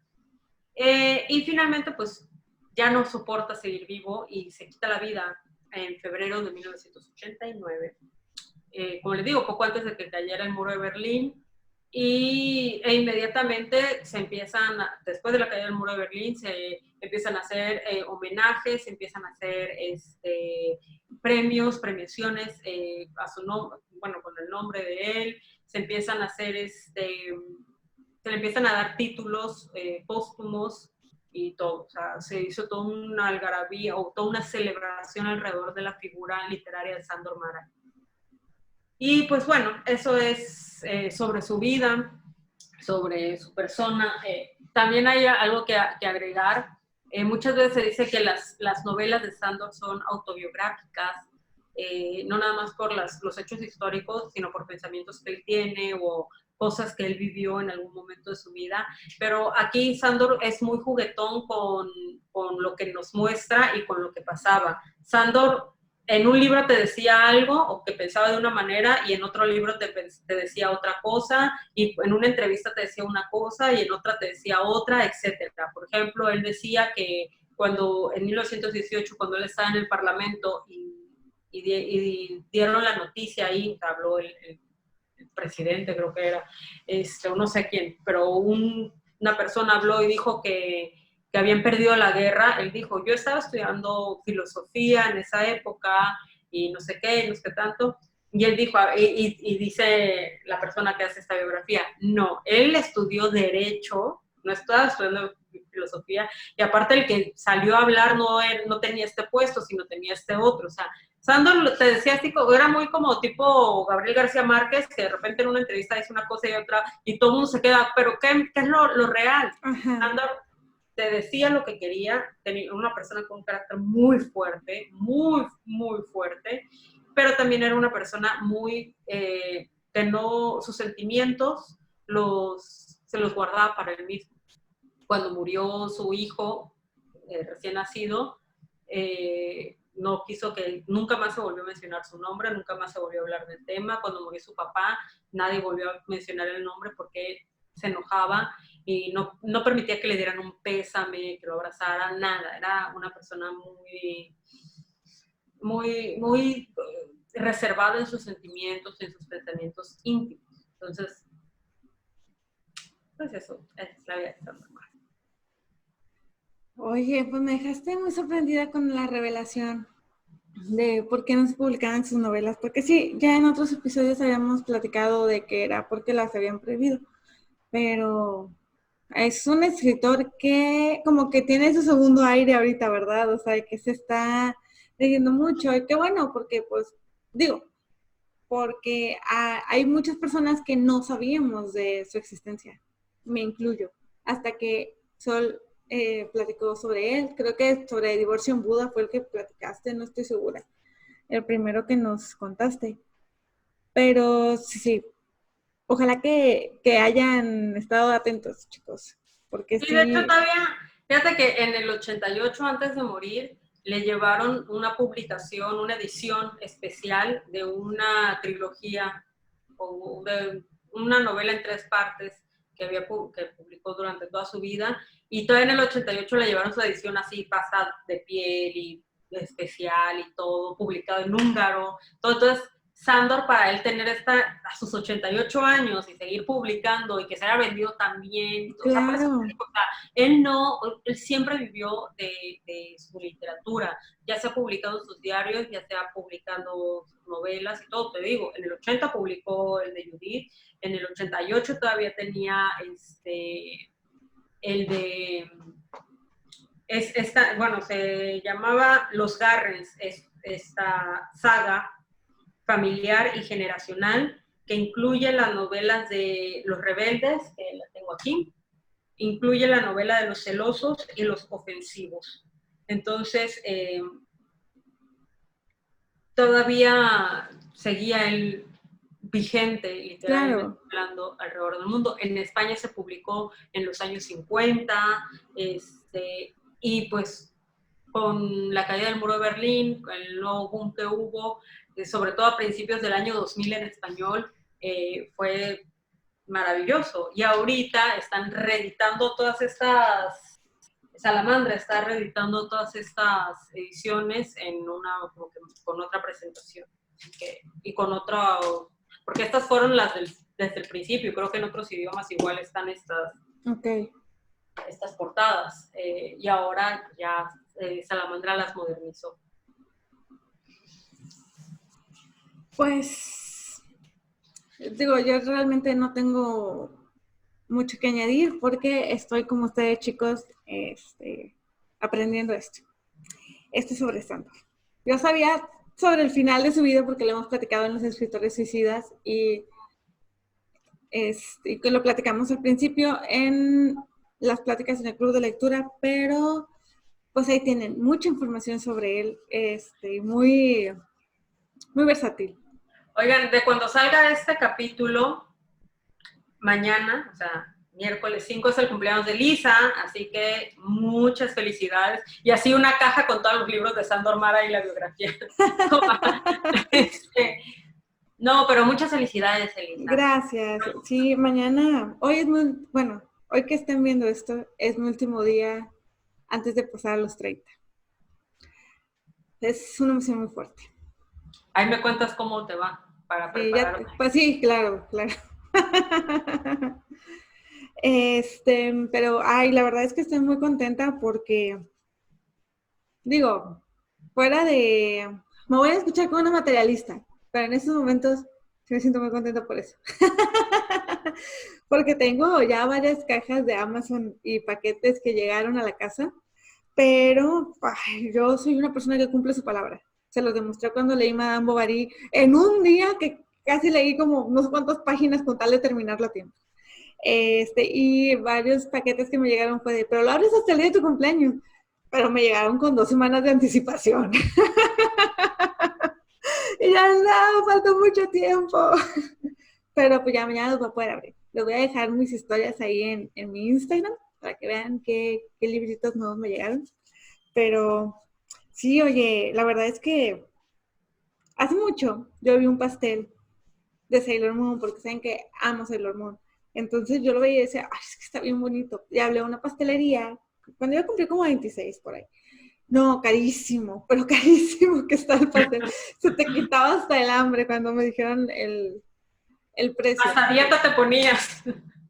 Speaker 2: Y finalmente, pues ya no soporta seguir vivo y se quita la vida en febrero de 1989. Como les digo, poco antes de que cayera el muro de Berlín, inmediatamente se empiezan, después de la caída del muro de Berlín, se empiezan a hacer homenajes, se empiezan a hacer premios, premiaciones a su nombre, bueno, con el nombre de él, se empiezan a hacer, se le empiezan a dar títulos póstumos y todo, o sea, se hizo toda una algarabía o toda una celebración alrededor de la figura literaria de Sándor Márai. Y pues bueno, eso es sobre su vida, sobre su persona. También hay algo que agregar. Muchas veces se dice que las novelas de Sándor son autobiográficas, no nada más por los hechos históricos, sino por pensamientos que él tiene o cosas que él vivió en algún momento de su vida. Pero aquí Sándor es muy juguetón con lo que nos muestra y con lo que pasaba. Sándor en un libro te decía algo o que pensaba de una manera y en otro libro te decía otra cosa y en una entrevista te decía una cosa y en otra te decía otra, etcétera. Por ejemplo, él decía que cuando en 1918, cuando él estaba en el Parlamento y dieron la noticia ahí, habló el presidente, creo que era, o no sé quién, pero una persona habló y dijo que habían perdido la guerra. Él dijo, yo estaba estudiando filosofía en esa época y no sé qué, no sé qué tanto. Y él dijo, y dice la persona que hace esta biografía, no, él estudió Derecho, no estaba estudiando filosofía, y aparte el que salió a hablar no tenía este puesto, sino tenía este otro. O sea, Sándor te decía así, era muy como tipo Gabriel García Márquez, que de repente en una entrevista dice una cosa y otra, y todo el mundo se queda, pero ¿qué es lo real?
Speaker 1: Ajá.
Speaker 2: Sándor te decía lo que quería, tenía una persona con un carácter muy fuerte, muy fuerte, pero también era una persona muy, que no, sus sentimientos se los guardaba para él mismo. Cuando murió su hijo recién nacido, no quiso que, nunca más se volvió a mencionar su nombre, nunca más se volvió a hablar del tema. Cuando murió su papá, nadie volvió a mencionar el nombre porque él se enojaba y no permitía que le dieran un pésame, que lo abrazaran, nada. Era una persona muy reservada en sus sentimientos, en sus pensamientos íntimos. Entonces, pues eso, es la vida de Sándor Márai.
Speaker 1: Oye, pues me dejaste muy sorprendida con la revelación de por qué no se publicaban sus novelas, porque sí, ya en otros episodios habíamos platicado de que era porque las habían prohibido, pero es un escritor que como que tiene su segundo aire ahorita, ¿verdad? O sea, que se está leyendo mucho, y qué bueno, porque pues, digo, porque hay muchas personas que no sabíamos de su existencia, me incluyo, hasta que Sol platicó sobre él. Creo que sobre Divorcio en Buda fue el que platicaste, no estoy segura. El primero que nos contaste. Pero sí, ojalá que hayan estado atentos, chicos, porque
Speaker 2: Sí, de hecho
Speaker 1: sí,
Speaker 2: todavía, fíjate que en el 88, antes de morir, le llevaron una publicación, una edición especial de una trilogía o de una novela en 3 partes que publicó durante toda su vida, y todavía en el 88 le llevaron su edición así, pasta de piel y especial y todo, publicado en húngaro, todo. Entonces, Sándor, para él tener a sus 88 años y seguir publicando y que se haya vendido tan bien, o sea, por eso
Speaker 1: claro,
Speaker 2: o sea, él siempre vivió de su literatura, ya se ha publicado en sus diarios, ya se ha publicado novelas y todo, te digo, en el 80 publicó el de Judith, en el 88 todavía tenía el de, bueno, se llamaba Los Garrens, esta saga familiar y generacional que incluye las novelas de Los Rebeldes, que la tengo aquí, incluye la novela de Los Celosos y Los Ofensivos. Entonces, todavía seguía él vigente, literalmente
Speaker 1: claro.
Speaker 2: hablando, alrededor del mundo. En España se publicó en los años 50, y pues con la caída del muro de Berlín, el nuevo boom que hubo, sobre todo a principios del año 2000 en español, fue maravilloso. Y ahorita están reeditando todas estas, Salamandra está reeditando todas estas ediciones en una, como que con otra presentación. Y con otro, porque estas fueron desde el principio, creo que en otros idiomas igual están
Speaker 1: Ok.
Speaker 2: estas portadas, y ahora ya Salamandra las modernizó.
Speaker 1: Pues, digo, yo realmente no tengo mucho que añadir porque estoy como ustedes, chicos, aprendiendo esto. Esto es sobre Sandor. Yo sabía sobre el final de su vida porque lo hemos platicado en los escritores suicidas y que lo platicamos al principio en las pláticas en el club de lectura, pero pues ahí tienen mucha información sobre él, muy, muy versátil.
Speaker 2: Oigan, de cuando salga este capítulo, mañana, o sea, miércoles 5 es el cumpleaños de Lisa, así que muchas felicidades. Y así una caja con todos los libros de Sandor Mara y la biografía. No, pero muchas felicidades, Elisa.
Speaker 1: Gracias. Sí, mañana, hoy es muy, bueno, hoy que estén viendo esto, es mi último día antes de pasar a los 30. Es una emoción muy fuerte.
Speaker 2: Ahí me cuentas cómo te va para prepararme.
Speaker 1: Pues sí, claro, claro. Pero, ay, la verdad es que estoy muy contenta porque, digo, fuera de, me voy a escuchar como una materialista, pero en estos momentos sí me siento muy contenta por eso. Porque tengo ya varias cajas de Amazon y paquetes que llegaron a la casa, pero ay, yo soy una persona que cumple su palabra. Se los demostré cuando leí Madame Bovary en un día que casi leí como unos cuantas páginas con tal de terminarlo a tiempo. Y varios paquetes que me llegaron fue de, pero lo abres hasta el día de tu cumpleaños. Pero me llegaron con 2 semanas de anticipación. Y ya no, falta mucho tiempo. Pero pues ya mañana los voy a poder abrir. Les voy a dejar mis historias ahí en mi Instagram para que vean qué libritos nuevos me llegaron. Pero sí, oye, la verdad es que hace mucho yo vi un pastel de Sailor Moon, porque saben que amo Sailor Moon. Entonces yo lo veía y decía, ay, es que está bien bonito. Y hablé a una pastelería, cuando yo cumplí como 26 por ahí. No, carísimo, pero carísimo que está el pastel. Se te quitaba hasta el hambre cuando me dijeron el precio.
Speaker 2: Hasta dieta te ponías.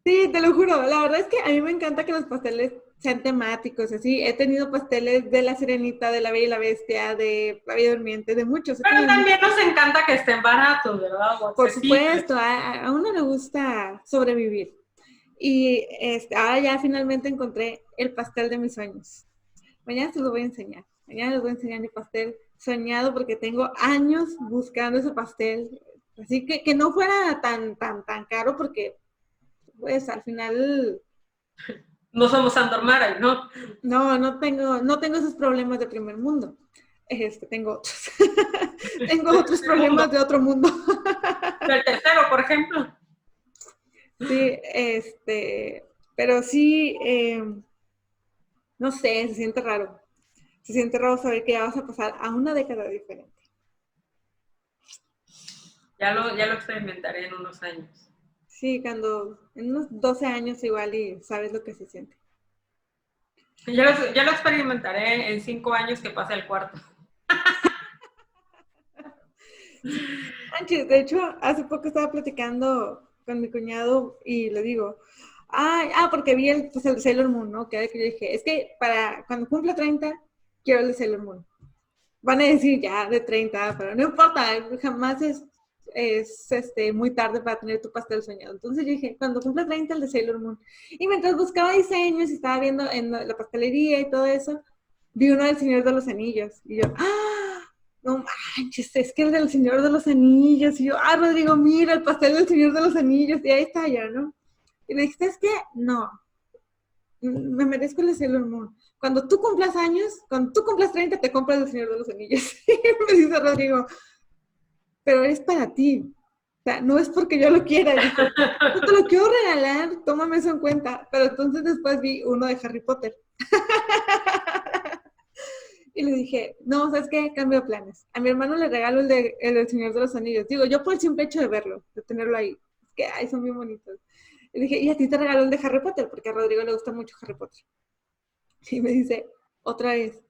Speaker 1: Sí, te lo juro. La verdad es que a mí me encanta que los pasteles sean temáticos, así. He tenido pasteles de La Sirenita, de La Bella y la Bestia, de La Bella Durmiente, de muchos. He
Speaker 2: Pero
Speaker 1: tenido
Speaker 2: también
Speaker 1: muchos.
Speaker 2: nos encanta que estén baratos, ¿verdad? O
Speaker 1: Por
Speaker 2: accesibles.
Speaker 1: supuesto, a uno le gusta sobrevivir. Y ahora ya finalmente encontré el pastel de mis sueños. Mañana se los voy a enseñar. Mañana les voy a enseñar mi pastel soñado porque tengo años buscando ese pastel. Así que no fuera tan caro porque pues al final
Speaker 2: No somos Sandor Mara, ¿no?
Speaker 1: No tengo esos problemas de primer mundo. Tengo otros. Tengo otros problemas de otro mundo.
Speaker 2: Del tercero, por ejemplo.
Speaker 1: Sí, pero sí, no sé, se siente raro. Se siente raro saber que ya vas a pasar a una década diferente.
Speaker 2: Ya lo experimentaré en unos años.
Speaker 1: Sí, en unos 12 años igual y sabes lo que se siente.
Speaker 2: Ya lo experimentaré en 5 años que pase al cuarto.
Speaker 1: Manches, de hecho, hace poco estaba platicando con mi cuñado y le digo, porque vi el de Sailor Moon, ¿no? Que yo dije, es que para cuando cumpla 30, quiero el de Sailor Moon. Van a decir ya de 30, pero no importa, jamás es muy tarde para tener tu pastel soñado. Entonces yo dije, cuando cumpla 30, el de Sailor Moon. Y mientras buscaba diseños y estaba viendo en la pastelería y todo eso, vi uno del Señor de los Anillos. Y yo, no manches, es que el del Señor de los Anillos. Y yo, Rodrigo, mira, el pastel del Señor de los Anillos. Y ahí está ya, ¿no? Y le dije, ¿sabes qué? No, me merezco el de Sailor Moon. Cuando tú cumplas años, cuando tú cumplas 30, te compras el Señor de los Anillos. Y me dice Rodrigo, pero es para ti. O sea, no es porque yo lo quiera. Y dije, no te lo quiero regalar, tómame eso en cuenta. Pero entonces después vi uno de Harry Potter. Y le dije, no, ¿sabes qué? Cambio de planes. A mi hermano le regalo el del Señor de los Anillos. Digo, yo por el simple hecho de verlo, de tenerlo ahí. Es que, son bien bonitos. Y dije, y a ti te regaló el de Harry Potter, porque a Rodrigo le gusta mucho Harry Potter. Y me dice, otra vez,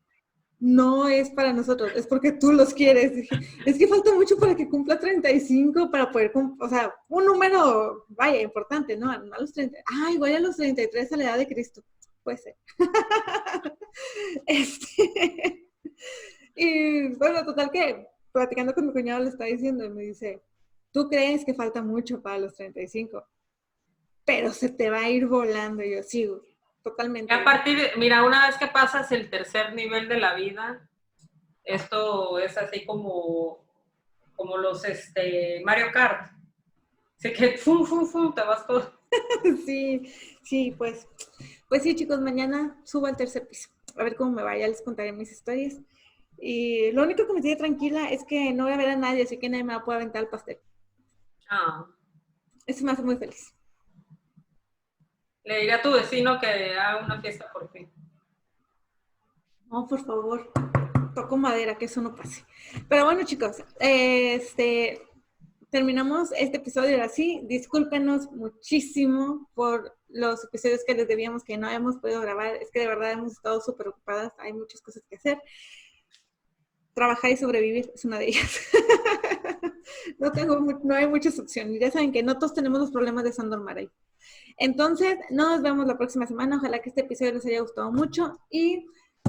Speaker 1: no es para nosotros, es porque tú los quieres. Dije, es que falta mucho para que cumpla 35, para poder, o sea, un número, vaya, importante, ¿no? A los 30, igual a los 33 a la edad de Cristo. Puede ser. Y bueno, total que platicando con mi cuñado le está diciendo y me dice, tú crees que falta mucho para los 35, pero se te va a ir volando. Y yo sigo, totalmente.
Speaker 2: Y a partir, mira, una vez que pasas el tercer nivel de la vida, esto es así como los Mario Kart. Así que te vas todo.
Speaker 1: Sí, pues sí, chicos, mañana subo al tercer piso. A ver cómo me va, ya les contaré mis historias. Y lo único que me tiene tranquila es que no voy a ver a nadie, así que nadie me va a poder aventar el pastel. Eso me hace muy feliz.
Speaker 2: Le diré a tu vecino que haga una fiesta por fin.
Speaker 1: No, por favor, toco madera, que eso no pase. Pero bueno, chicos, terminamos este episodio así. Discúlpenos muchísimo por los episodios que les debíamos que no hemos podido grabar. Es que de verdad hemos estado súper ocupadas. Hay muchas cosas que hacer. Trabajar y sobrevivir es una de ellas. No hay muchas opciones. Ya saben que no todos tenemos los problemas de Sandor Maray. Entonces, nos vemos la próxima semana. Ojalá que este episodio les haya gustado mucho. Y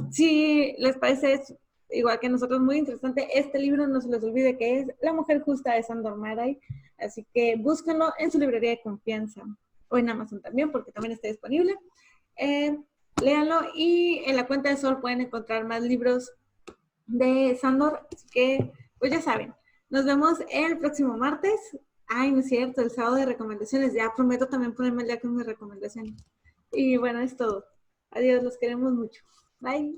Speaker 1: si les parece igual que a nosotros muy interesante, este libro no se les olvide que es La Mujer Justa de Sandor Maray. Así que búsquenlo en su librería de confianza o en Amazon también, porque también está disponible. Léanlo y en la cuenta de Sol pueden encontrar más libros de Sandor. Así que, pues ya saben, nos vemos el próximo martes. No es cierto, el sábado de recomendaciones. Ya prometo también ponerme al día con mis recomendaciones. Y bueno, es todo. Adiós, los queremos mucho. Bye.